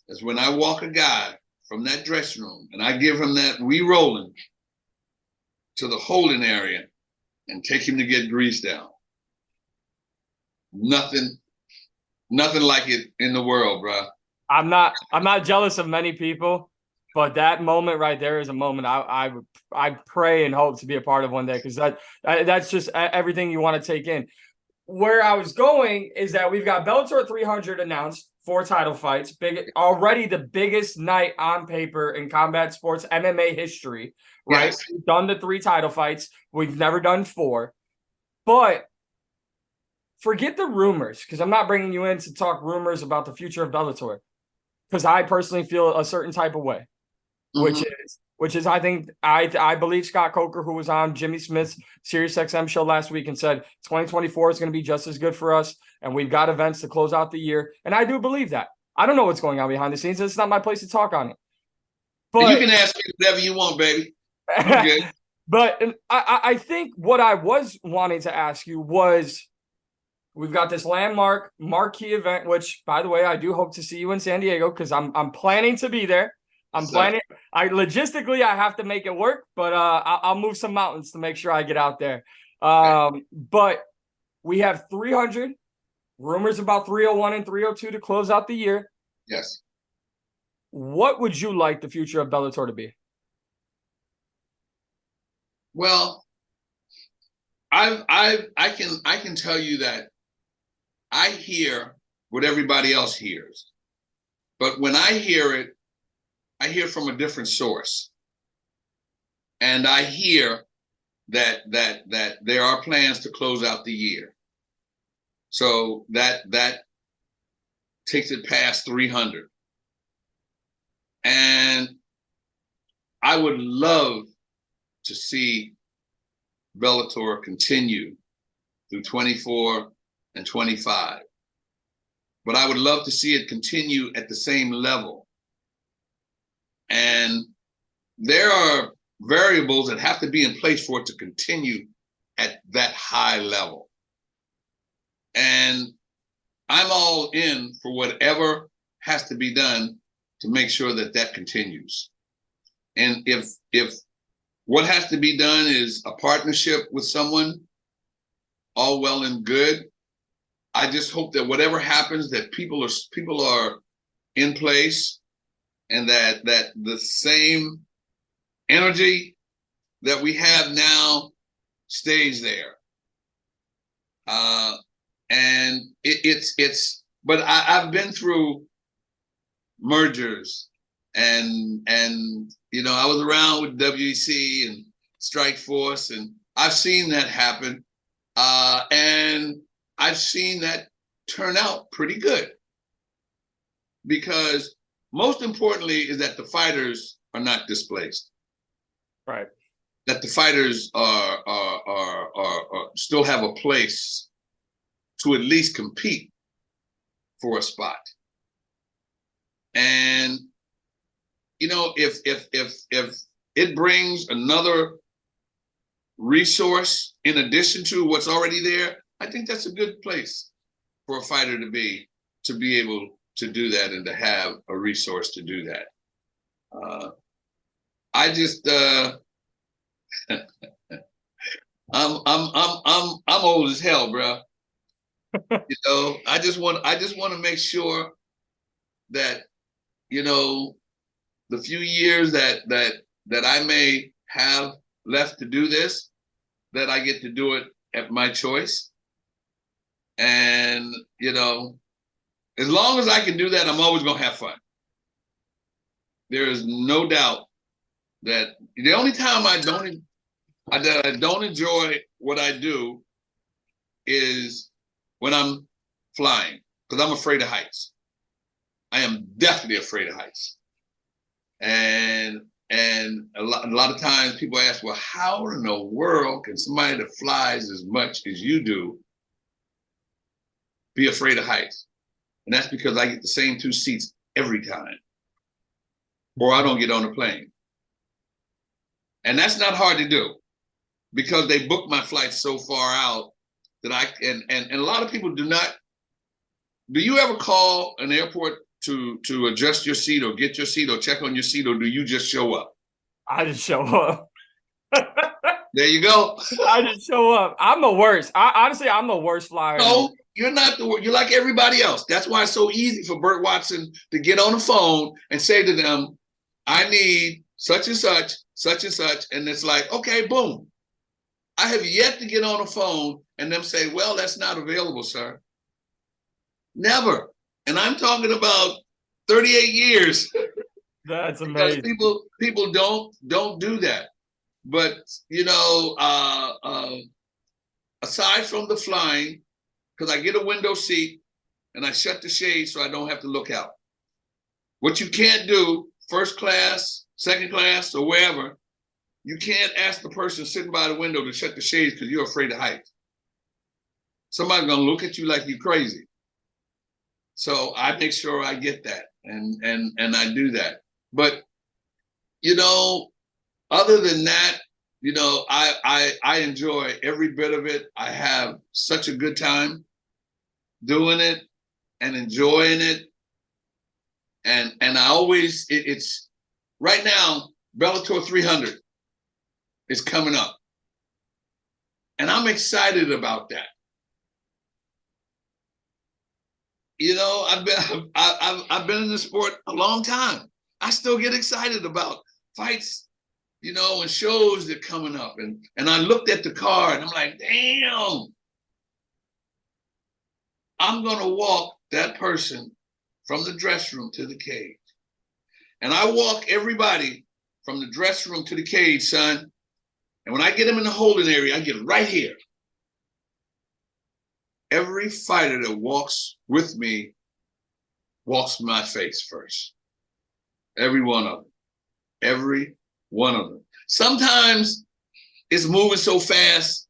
is when I walk a guy from that dressing room and I give him that we rolling to the holding area and take him to get greased down. Nothing like it in the world, bro. I'm not jealous of many people, but that moment right there is a moment I pray and hope to be a part of one day, because that's just everything you want to take in. Where I was going is that we've got Bellator 300 announced, 4 title fights, already the biggest night on paper in combat sports MMA history, right? Yes. We've done the 3 title fights. We've never done 4. But forget the rumors, because I'm not bringing you in to talk rumors about the future of Bellator, because I personally feel a certain type of way, which is I think I believe Scott Coker, who was on Jimmy Smith's SiriusXM show last week and said 2024 is going to be just as good for us, and we've got events to close out the year, and I do believe that. I don't know what's going on behind the scenes. It's not my place to talk on it. But you can ask me whatever you want, baby. Okay. But I think what I was wanting to ask you was, we've got this landmark marquee event, which, by the way, I do hope to see you in San Diego, because I'm planning to be there. I'm planning. Logistically, I have to make it work, but I'll move some mountains to make sure I get out there. But we have 300, rumors about 301 and 302 to close out the year. Yes. What would you like the future of Bellator to be? Well, I can tell you that I hear what everybody else hears, but when I hear from a different source, and I hear that there are plans to close out the year, so that takes it past 300, and I would love to see Bellator continue through 24 and 25. But I would love to see it continue at the same level. And there are variables that have to be in place for it to continue at that high level. And I'm all in for whatever has to be done to make sure that that continues. And if what has to be done is a partnership with someone, all well and good. I just hope that whatever happens, that people are in place, and that the same energy that we have now stays there. And it's but I've been through mergers, and you know, I was around with WEC and Strike Force, and I've seen that happen. And I've seen that turn out pretty good. Because most importantly is that the fighters are not displaced. Right. That the fighters are still have a place to at least compete for a spot. And you know, if it brings another resource in addition to what's already there, I think that's a good place for a fighter to be able to do that and to have a resource to do that. I just I'm old as hell, bro. You know, I just want to make sure that, you know, the few years that I may have left to do this, that I get to do it at my choice. And, you know, as long as I can do that, I'm always going to have fun. There is no doubt that the only time I don't enjoy what I do is when I'm flying, because I'm afraid of heights. I am definitely afraid of heights. And a lot of times people ask, well, how in the world can somebody that flies as much as you do be afraid of heights? And that's because I get the same 2 seats every time, or I don't get on a plane. And that's not hard to do because they book my flights so far out that and a lot of people do not. Do you ever call an airport to adjust your seat or get your seat or check on your seat, or do you just show up? I just show up. There you go. I just show up. I'm the worst. Honestly, I'm the worst flyer. No, you're not the worst. You're like everybody else. That's why it's so easy for Burt Watson to get on the phone and say to them, I need such and such, such and such. And it's like, okay, boom. I have yet to get on the phone and them say, well, that's not available, sir. Never. And I'm talking about 38 years. That's amazing. Because people don't do that. But, you know, aside from the flying, because I get a window seat and I shut the shades so I don't have to look out. What you can't do, first class, second class, or wherever, you can't ask the person sitting by the window to shut the shades because you're afraid of heights. Somebody's gonna look at you like you're crazy. So I make sure I get that and I do that. But, you know, other than that, you know, I enjoy every bit of it. I have such a good time doing it and enjoying it. And I always, it's right now, Bellator 300 is coming up. And I'm excited about that. You know, I've been in the sport a long time. I still get excited about fights, you know, and shows that are coming up. And I looked at the card and I'm like, damn, I'm gonna walk that person from the dressing room to the cage. And I walk everybody from the dressing room to the cage, son. And when I get them in the holding area, I get right here. Every fighter that walks with me walks my face first. Every one of them. Every one of them. Sometimes it's moving so fast,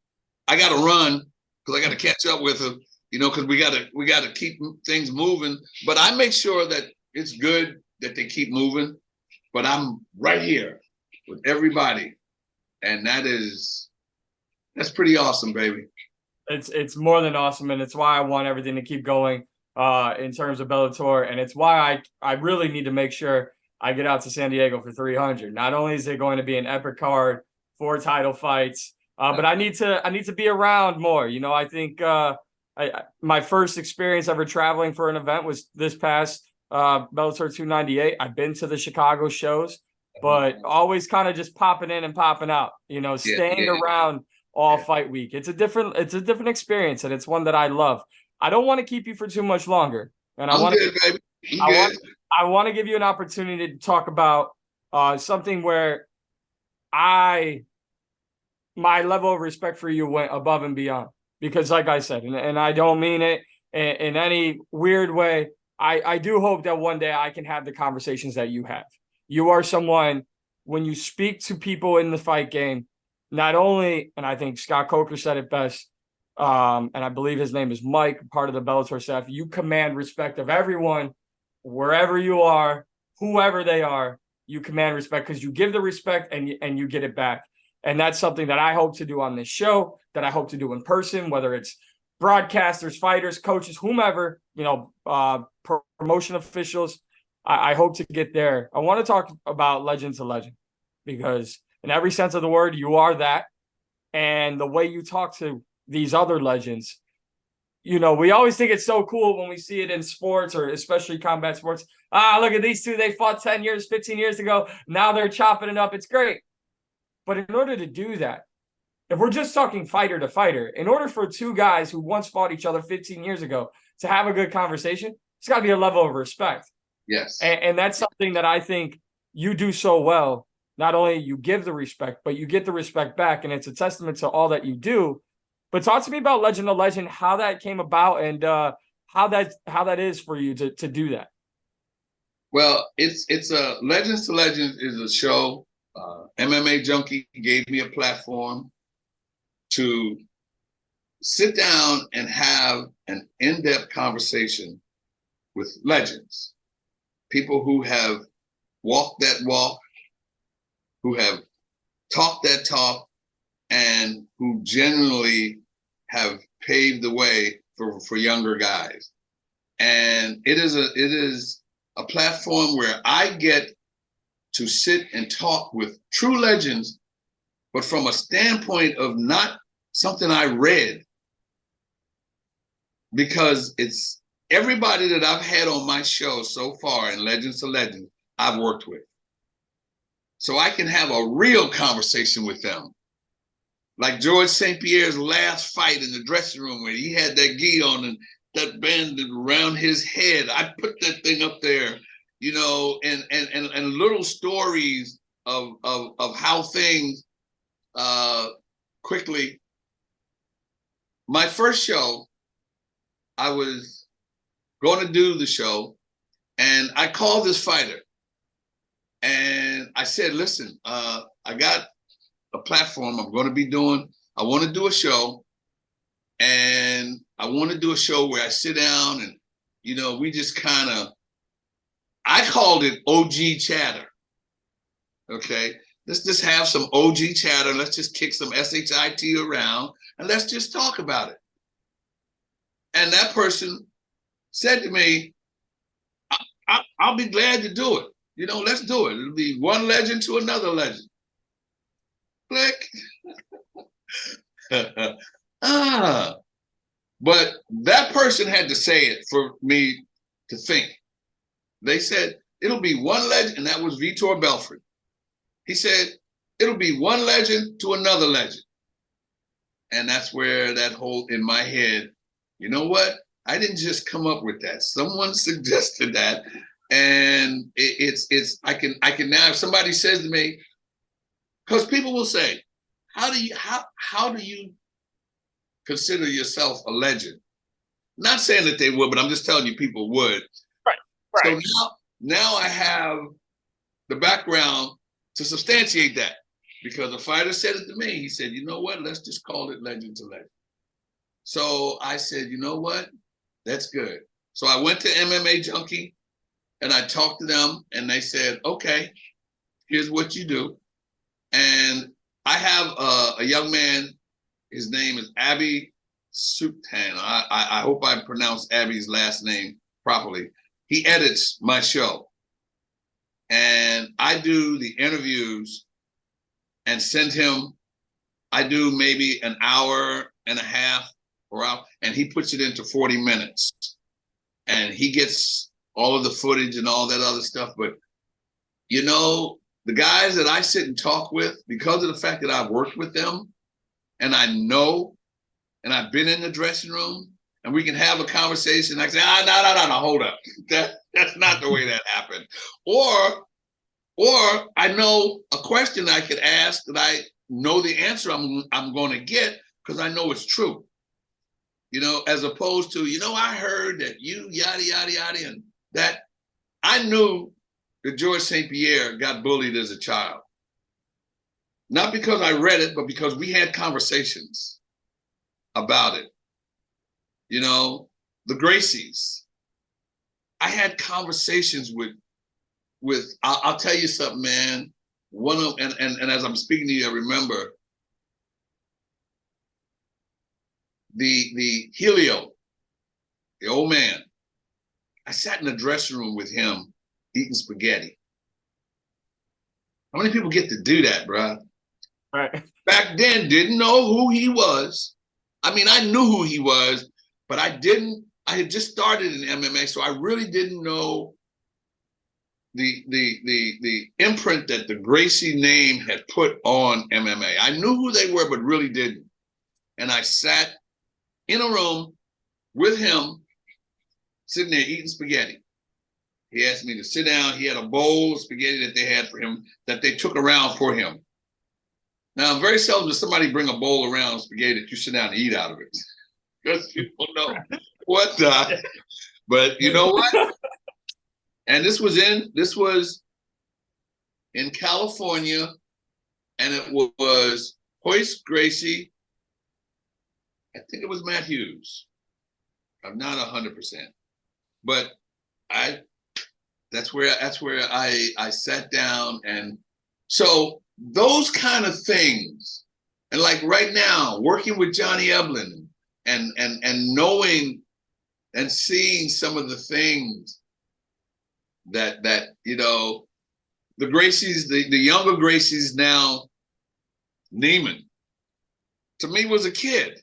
I got to run because I got to catch up with them, you know, because we got to keep things moving. But I make sure that it's good that they keep moving. But I'm right here with everybody. And that's pretty awesome, baby. It's more than awesome, and it's why I want everything to keep going in terms of Bellator, and it's why I really need to make sure I get out to San Diego for 300. Not only is it going to be an epic card, 4 title fights, but I need to be around more. You know, I think my first experience ever traveling for an event was this past Bellator 298. I've been to the Chicago shows, but always kind of just popping in and popping out. You know, staying around all fight week. It's a different experience, and it's one that I love. I don't want to keep you for too much longer, and I want to give you an opportunity to talk about something where I my level of respect for you went above and beyond, because like I said, and I don't mean it in any weird way. I do hope that one day I can have the conversations that you have. You are someone, when you speak to people in the fight game, not only, and I think Scott Coker said it best, and I believe his name is Mike, part of the Bellator staff, you command respect of everyone, wherever you are, whoever they are, you command respect because you give the respect and you get it back. And that's something that I hope to do on this show, that I hope to do in person, whether it's broadcasters, fighters, coaches, whomever, promotion officials. I hope to get there. I want to talk about legend to legend, because in every sense of the word, you are that. And the way you talk to these other legends, we always think it's so cool when we see it in sports, or especially combat sports. Look at these two. They fought 10 years, 15 years ago. Now they're chopping it up. It's great. But in order to do that, if we're just talking fighter to fighter, in order for two guys who once fought each other 15 years ago to have a good conversation, it's got to be a level of respect. Yes. And that's something that I think you do so well. Not only you give the respect, but you get the respect back. And it's a testament to all that you do. But talk to me about Legend to Legend, how that came about, and how that is for you to do that. Well, it's a Legends to Legends is a show. MMA Junkie gave me a platform to sit down and have an in-depth conversation with legends, people who have walked that walk, who have talked that talk, and who genuinely have paved the way for younger guys. And it is a platform where I get to sit and talk with true legends, but from a standpoint of not something I read, because it's everybody that I've had on my show so far in Legends to Legends, I've worked with. So I can have a real conversation with them. Like George St. Pierre's last fight in the dressing room, where he had that gi on and that band around his head. I put that thing up there, and little stories of how things quickly. My first show, I was going to do the show, and I called this fighter, and I said, listen, I got a platform I'm going to be doing. I want to do a show, and I want to do a show where I sit down and, we just kind of, I called it OG chatter. Okay. Let's just have some OG chatter. Let's just kick some SHIT around and let's just talk about it. And that person said to me, I'll be glad to do it. Let's do it. It'll be one legend to another legend. Click. But that person had to say it for me to think. They said, it'll be one legend, and that was Vitor Belfort. He said, it'll be one legend to another legend. And that's where that whole, in my head, you know what? I didn't just come up with that. Someone suggested that. And I can now, if somebody says to me, because people will say, how do you consider yourself a legend? Not saying that they would, but I'm just telling you people would. Right. So now I have the background to substantiate that, because a fighter said it to me. He said, you know what? Let's just call it Legend to Legend. So I said, you know what? That's good. So I went to MMA Junkie and I talked to them, and they said, okay, here's what you do. And I have a young man, his name is Abby Suktan. I hope I pronounced Abby's last name properly. He edits my show, and I do the interviews and send him. I do maybe an hour and a half or hour, and he puts it into 40 minutes, and he gets all of the footage and all that other stuff. But the guys that I sit and talk with, because of the fact that I've worked with them, and I know, and I've been in the dressing room, and we can have a conversation. I say, no, hold up. That's not the way that happened. Or I know a question I could ask that know the answer I'm going to get because I know it's true. You know, as opposed to, I heard that you yada, yada, yada, and that I knew that George St. Pierre got bullied as a child. Not because I read it, but because we had conversations about it. You know, the Gracies. I had conversations with I'll tell you something, man. And as I'm speaking to you, I remember the Helio, the old man. I sat in the dressing room with him eating spaghetti. How many people get to do that, bro? Right. Back then, didn't know who he was. I mean, I knew who he was, but I had just started in MMA, so I really didn't know the imprint that the Gracie name had put on MMA. I knew who they were, but really didn't. And I sat in a room with him, sitting there eating spaghetti. He asked me to sit down. He had a bowl of spaghetti that they had for him, that they took around for him. Now, very seldom does somebody bring a bowl around of spaghetti that you sit down and eat out of it. Because you don't know what the, but you know what? And this was in California, and it was Hoist Gracie. I think it was Matt Hughes. I'm not 100%, but that's where I sat down, and so those kind of things, and like right now, working with Johnny Eblin and knowing and seeing some of the things that the Gracies, the younger Gracies now, Neiman, to me was a kid.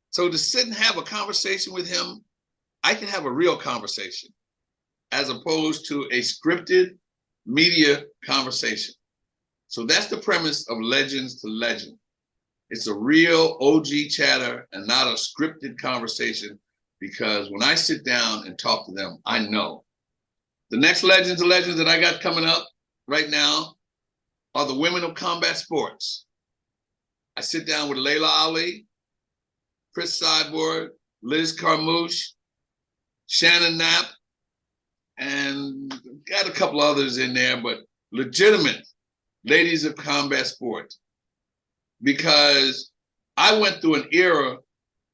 So to sit and have a conversation with him, I can have a real conversation as opposed to a scripted media conversation. So that's the premise of Legends to Legend. It's a real OG chatter and not a scripted conversation, because when I sit down and talk to them, I know. The next Legends to Legends that I got coming up right now are the women of combat sports. I sit down with Layla Ali, Chris Cyborg, Liz Carmouche, Shannon Knapp, and got a couple others in there, but legitimate ladies of combat sport. Because I went through an era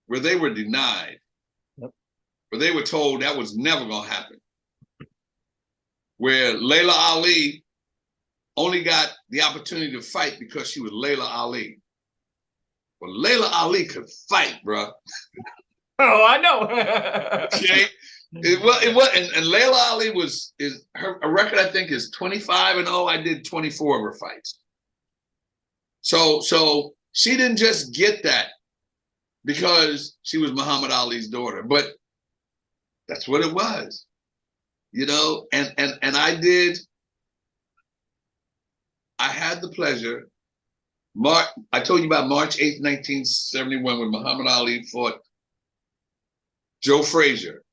where they were denied, where they were told that was never going to happen. Where Layla Ali only got the opportunity to fight because she was Layla Ali. But Layla Ali could fight, bro. Oh, I know. Okay. It was, and Layla Ali her record, I think, is 25-0. I did 24 of her fights. So she didn't just get that because she was Muhammad Ali's daughter, but that's what it was, and I had the pleasure. I told you about March 8th, 1971, when Muhammad Ali fought Joe Frazier.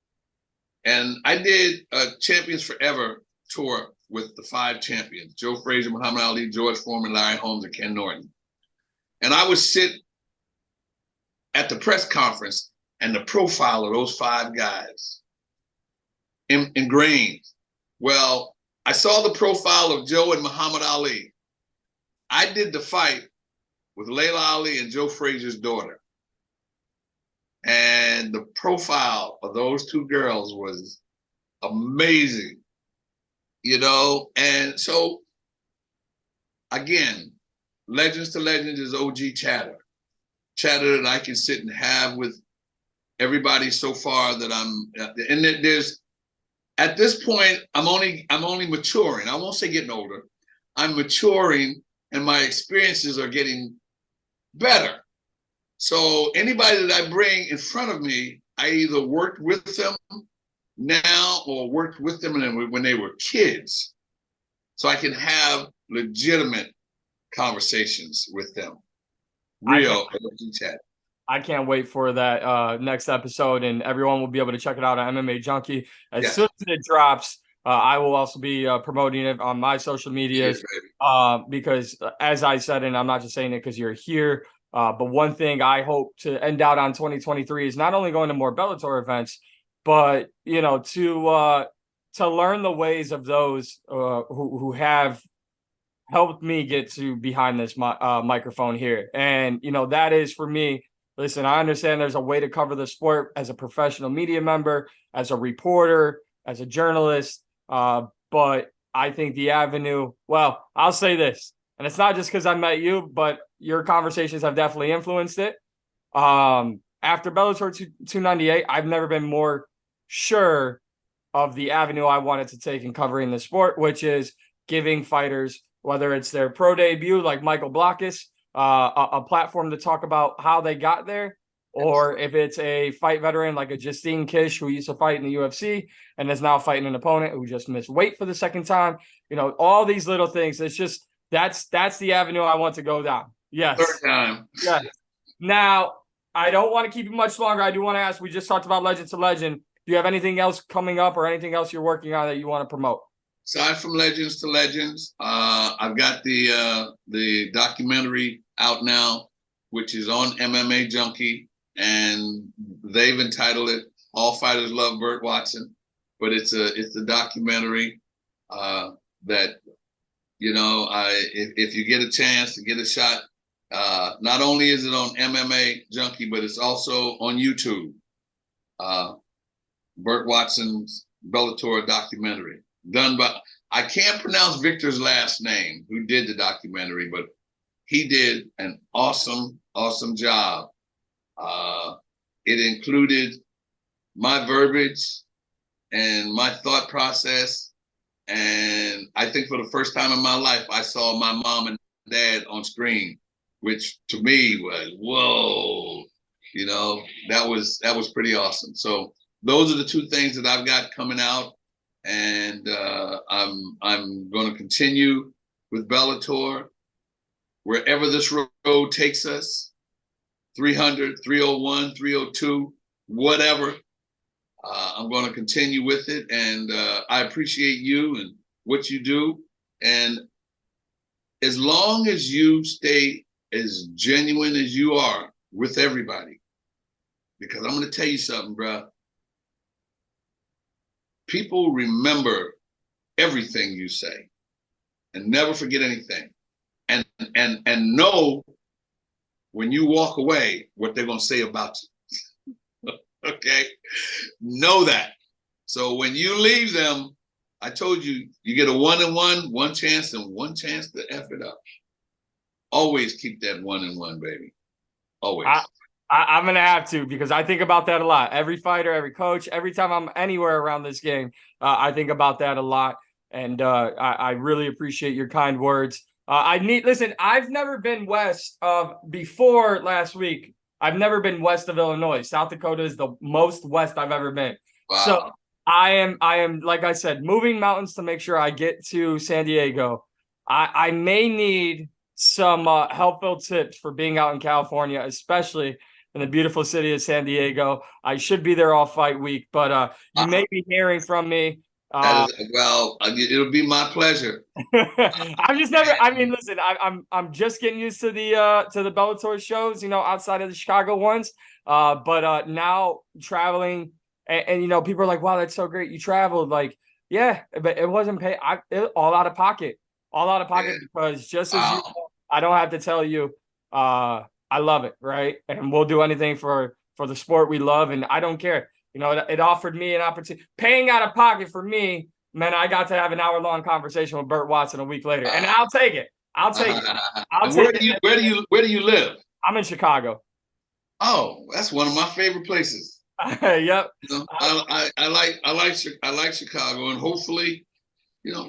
And I did a Champions Forever tour with the 5 champions: Joe Frazier, Muhammad Ali, George Foreman, Larry Holmes, and Ken Norton. And I would sit at the press conference, and the profile of those 5 guys ingrained. Well, I saw the profile of Joe and Muhammad Ali. I did the fight with Layla Ali and Joe Frazier's daughter. And the profile of those 2 girls was amazing, And so, again, Legends to Legends is OG chatter that I can sit and have with everybody so far that and there's, at this point, I'm only maturing. I won't say getting older. I'm maturing, and my experiences are getting better. So anybody that I bring in front of me, I either worked with them now or worked with them when they were kids. So I can have legitimate conversations with them. Real chat. I can't wait for that next episode, and everyone will be able to check it out on MMA Junkie as soon as it drops. I will also be promoting it on my social medias because, as I said, and I'm not just saying it because you're here, but one thing I hope to end out on 2023 is not only going to more Bellator events, but to learn the ways of those who have helped me get to behind this microphone here. And, that is for me. Listen, I understand there's a way to cover the sport as a professional media member, as a reporter, as a journalist. But I think the avenue, well, I'll say this, and it's not just because I met you, but your conversations have definitely influenced it. After Bellator 298, I've never been more sure of the avenue I wanted to take in covering the sport, which is giving fighters, whether it's their pro debut, like Michael Blockus, a platform to talk about how they got there, or if it's a fight veteran like a Justine Kish who used to fight in the UFC and is now fighting an opponent who just missed weight for the second time. All these little things. It's just that's the avenue I want to go down. Yes. Third time. Yes. Now, I don't want to keep you much longer. I do want to ask, we just talked about Legend to Legend. Do you have anything else coming up or anything else you're working on that you want to promote? Aside from Legends to Legends, I've got the documentary out now, which is on MMA Junkie, and they've entitled it "All Fighters Love Burt Watson." But it's a documentary that if you get a chance to get a shot, not only is it on MMA Junkie, but it's also on YouTube. Burt Watson's Bellator documentary. Done by, I can't pronounce Victor's last name, who did the documentary, but he did an awesome job. It included my verbiage and my thought process. And I think for the first time in my life, I saw my mom and dad on screen, which to me was, whoa, that was pretty awesome. So those are the two things that I've got coming out. And I'm going to continue with Bellator wherever this road takes us, 300, 301, 302, whatever. I'm going to continue with it, and I appreciate you and what you do. And as long as you stay as genuine as you are with everybody, because I'm going to tell you something, bro. People remember everything you say and never forget anything. And know when you walk away what they're going to say about you. Okay? Know that. So when you leave them, I told you, you get a 1-on-1, one chance, and one chance to F it up. Always keep that 1-on-1, baby. Always. I'm going to have to, because I think about that a lot. Every fighter, every coach, every time I'm anywhere around this game, I think about that a lot. And I really appreciate your kind words. Listen, I've never been west of, before last week, I've never been west of Illinois. South Dakota is the most west I've ever been. Wow. So I am, like I said, moving mountains to make sure I get to San Diego. I may need some helpful tips for being out in California, especially in the beautiful city of San Diego. I should be there all fight week, but you may be hearing from me. It'll be my pleasure. I'm just never. I mean, listen, I'm just getting used to the Bellator shows, outside of the Chicago ones. But now traveling, and people are like, "Wow, that's so great, you traveled." Like, yeah, but it wasn't pay. All out of pocket, yeah. Because just as you, I don't have to tell you. I love it, right? And we'll do anything for the sport we love, and I don't care. It offered me an opportunity. Paying out of pocket for me meant I got to have an hour-long conversation with Burt Watson a week later, and I'll take it. Where do you live? I'm in Chicago. Oh, that's one of my favorite places. Yep. I like Chicago, and hopefully,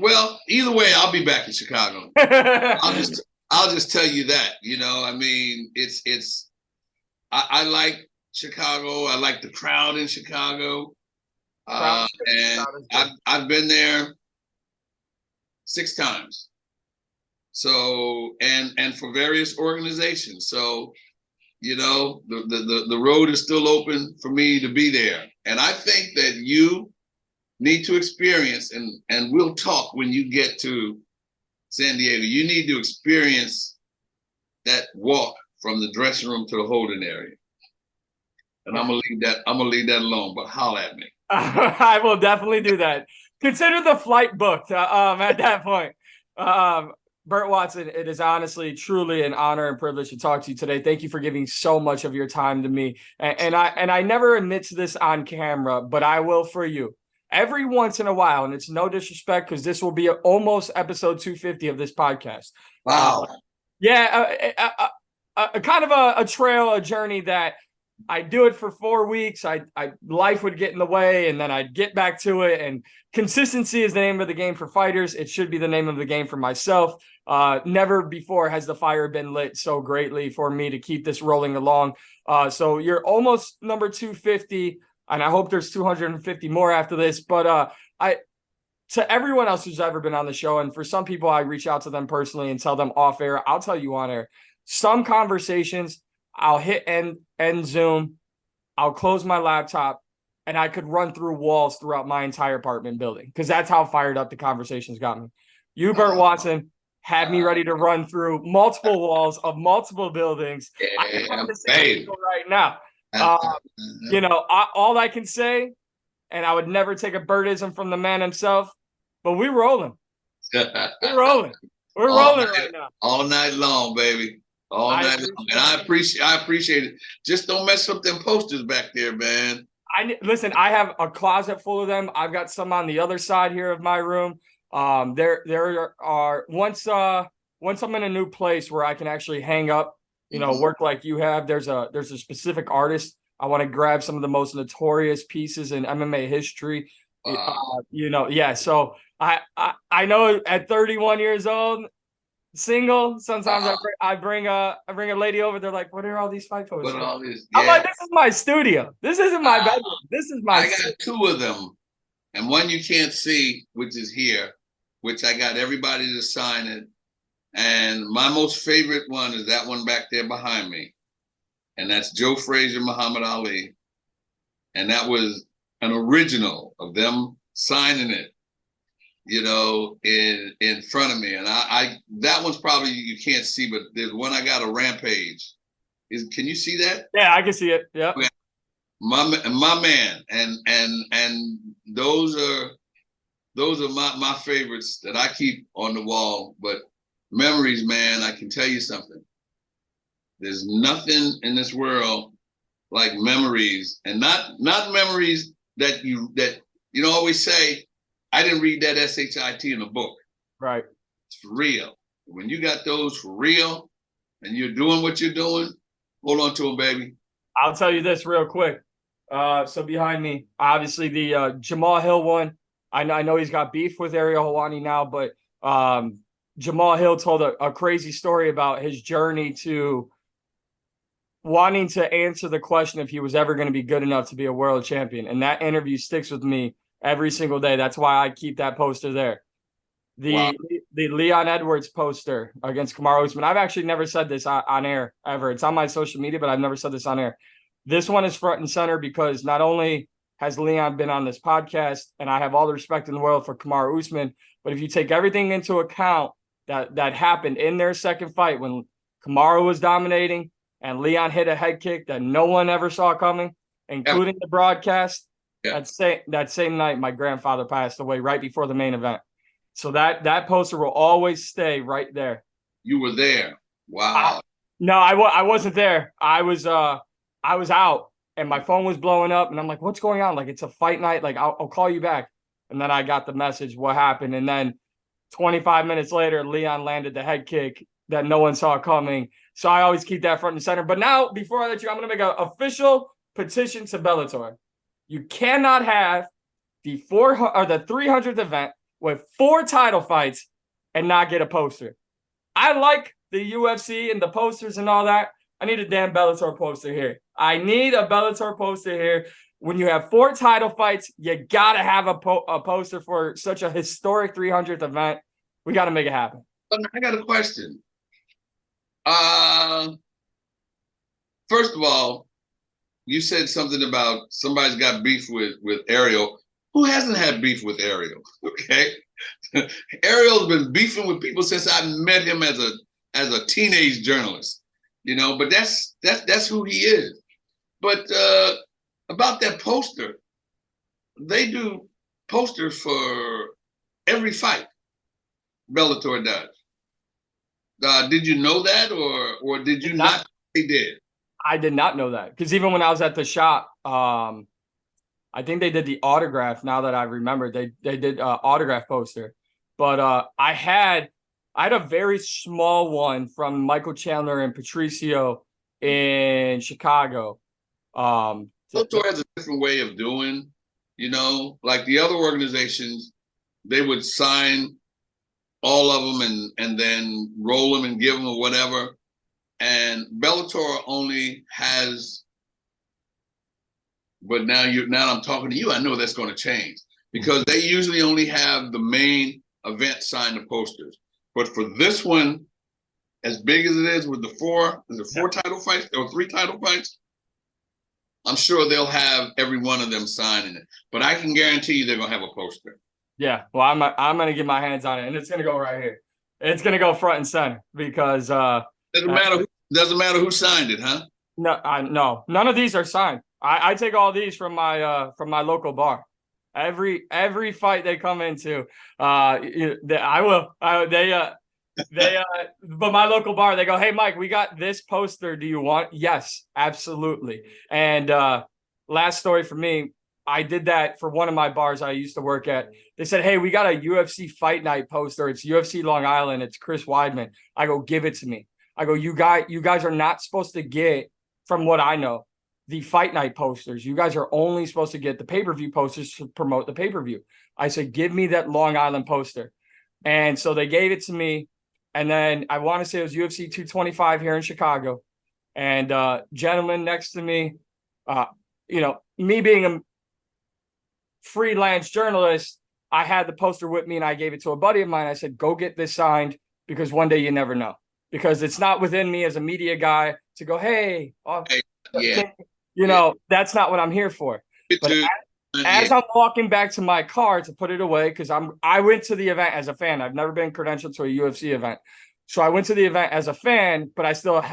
well, either way, I'll be back in Chicago. I'll just tell you that, I mean, I like Chicago. I like the crowd in Chicago. And I've been there 6 times. So, and for various organizations. So, the road is still open for me to be there. And I think that you need to experience, and we'll talk when you get to San Diego. You need to experience that walk from the dressing room to the holding area. And I'm gonna leave that alone, but holler at me. I will definitely do that. Consider the flight booked at that point. Burt Watson, it is honestly, truly an honor and privilege to talk to you today. Thank you for giving so much of your time to me. And I never admit to this on camera, but I will for you. Every once in a while, and it's no disrespect because this will be almost episode 250 of this podcast. Wow. Kind of a trail, a journey that I do it for 4 weeks. Life would get in the way, and then I'd get back to it. And consistency is the name of the game for fighters. It should be the name of the game for myself. Never before has the fire been lit so greatly for me to keep this rolling along. So you're almost number 250, and I hope there's 250 more after this. But to everyone else who's ever been on the show, and for some people, I reach out to them personally and tell them off air. I'll tell you on air. Some conversations, I'll hit end Zoom, I'll close my laptop, and I could run through walls throughout my entire apartment building because that's how fired up the conversations got me. You, Burt Watson, had me ready to run through multiple walls of multiple buildings. I can the same right now. All I can say, and I would never take a Burtism from the man himself, but we're rolling. We're rolling. We're rolling right now. All night long, baby. All night long. And I appreciate it. Just don't mess up them posters back there, man. Listen, I have a closet full of them. I've got some on the other side here of my room. There are once I'm in a new place where I can actually hang up, work like you have. There's a specific artist. I want to grab some of the most notorious pieces in MMA history. Wow. So I know at 31 years old, single, sometimes I bring a lady over. They're like, what are all these fight posters? I'm like, this is my studio. This isn't my bedroom. This is my I got two of them, and one you can't see, which is here, which I got everybody to sign it. And my most favorite one is that one back there behind me. And that's Joe Frazier, Muhammad Ali. And that was an original of them signing it, in front of me. And I that one's probably you can't see, but there's one I got, a Rampage. Can you see that? Yeah, I can see it. Yeah. My man. And those are my favorites that I keep on the wall. But memories, man, I can tell you something. There's nothing in this world like memories, and not memories that you always say, I didn't read that SHIT in a book. Right. It's for real. When you got those for real and you're doing what you're doing, hold on to them, baby. I'll tell you this real quick. So behind me, obviously the Jamal Hill one. I know he's got beef with Ariel Helwani now, but Jamal Hill told a crazy story about his journey to wanting to answer the question if he was ever going to be good enough to be a world champion. And that interview sticks with me every single day. That's why I keep that poster there. The Leon Edwards poster against Kamaru Usman. I've actually never said this on air ever. It's on my social media, but I've never said this on air. This one is front and center because not only has Leon been on this podcast, and I have all the respect in the world for Kamaru Usman, but if you take everything into account that happened in their second fight when Kamaru was dominating and Leon hit a head kick that no one ever saw coming, including the broadcast. Yeah. That same night, my grandfather passed away right before the main event. So that poster will always stay right there. You were there. Wow. No, I wasn't there. I was out and my phone was blowing up and I'm like, what's going on? Like, it's a fight night. Like, I'll call you back. And then I got the message, what happened. And then 25 minutes later, Leon landed the head kick that no one saw coming. So I always keep that front and center. But now, before I let you, I'm going to make an official petition to Bellator. You cannot have the 300th event with 4 title fights and not get a poster. I like the UFC and the posters and all that. I need a damn Bellator poster here. I need a Bellator poster here. When you have 4 title fights, you got to have a poster for such a historic 300th event. We got to make it happen. I got a question. First of all, you said something about somebody's got beef with Ariel. Who hasn't had beef with Ariel? Okay. Ariel's been beefing with people since I met him as a teenage journalist, but that's who he is. But about that poster, they do posters for every fight. Bellator does. Did you know that, or did you not? They did. I did not know that, because even when I was at the shop, I think they did the autograph. Now that I remember, they did autograph poster, but I had a very small one from Michael Chandler and Patricio in Chicago. Bellator has a different way of doing, like the other organizations, they would sign all of them and then roll them and give them or whatever. And Bellator only has, but now I'm talking to you, I know that's going to change, because they usually only have the main event signed the posters. But for this one, as big as it is with the four title fights or 3 title fights, I'm sure they'll have every one of them signing it. But I can guarantee you they're going to have a poster. Yeah, well, I'm going to get my hands on it, and it's going to go right here. It's going to go front and center, because doesn't matter who signed it, huh? No, none of these are signed. I take all these from my local bar. Every fight they come into, but my local bar, they go, "Hey, Mike, we got this poster. Do you want?" Yes, absolutely. And last story for me, I did that for one of my bars I used to work at. They said, "Hey, we got a UFC Fight Night poster. It's UFC Long Island. It's Chris Weidman." I go, "Give it to me." I go, you guys are not supposed to get, from what I know, the Fight Night posters. You guys are only supposed to get the pay-per-view posters to promote the pay-per-view. I said, "Give me that Long Island poster." And so they gave it to me. And then I want to say it was UFC 225 here in Chicago. And gentleman next to me, me being a freelance journalist, I had the poster with me and I gave it to a buddy of mine. I said, "Go get this signed, because one day you never know." Because it's not within me as a media guy to go, "Hey, that's not what I'm here for." But as I'm walking back to my car to put it away, because I went to the event as a fan. I've never been credentialed to a UFC event. So I went to the event as a fan, but I still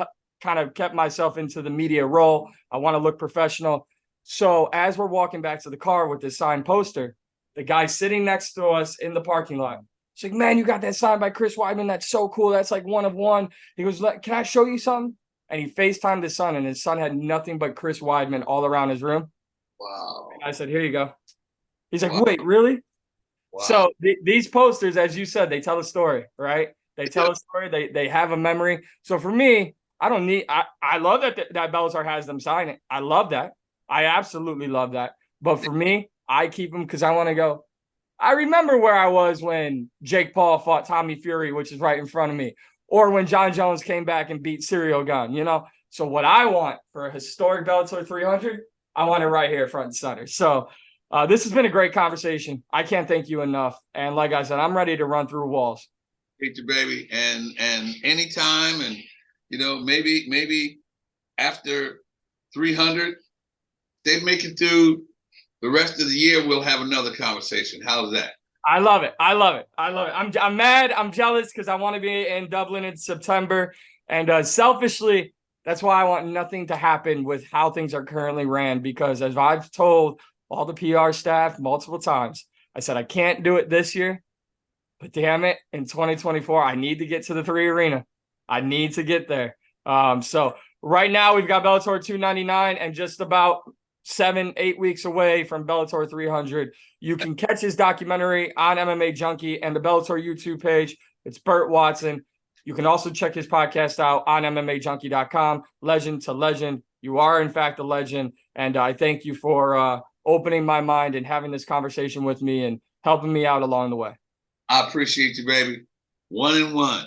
kind of kept myself into the media role. I want to look professional. So as we're walking back to the car with this signed poster, the guy sitting next to us in the parking lot, he's like, "Man, you got that signed by Chris Weidman. That's so cool. That's like one of one." He goes, "Can I show you something?" And he FaceTimed his son, and his son had nothing but Chris Weidman all around his room. Wow. And I said, "Here you go." He's like, Wow. "Wait, really?" Wow. So these posters, as you said, they tell a story, right? They tell a story. They have a memory. So for me, I love that Bellator has them sign it. I love that. I absolutely love that. But for me, I keep them because I want to go, I remember where I was when Jake Paul fought Tommy Fury, which is right in front of me, or when John Jones came back and beat Ciryl Gane, So what I want for a historic Bellator 300, I want it right here front and center. So this has been a great conversation. I can't thank you enough. And like I said, I'm ready to run through walls. Thank you, baby. And anytime, and maybe after 300, they make it through the rest of the year, we'll have another conversation. How's that? I love it. I'm mad. I'm jealous because I want to be in Dublin in September. And selfishly, that's why I want nothing to happen with how things are currently ran, because as I've told all the PR staff multiple times, I said, I can't do it this year, but damn it, in 2024, I need to get to the 3 Arena. I need to get there. So right now we've got Bellator 299 and just about 7-8 weeks away from Bellator 300. You can catch his documentary on MMA Junkie and the Bellator YouTube page. It's Burt Watson. You can also check his podcast out on MMAJunkie.com. Legend to legend. You are, in fact, a legend. And I thank you for opening my mind and having this conversation with me and helping me out along the way. I appreciate you, baby. 1-1.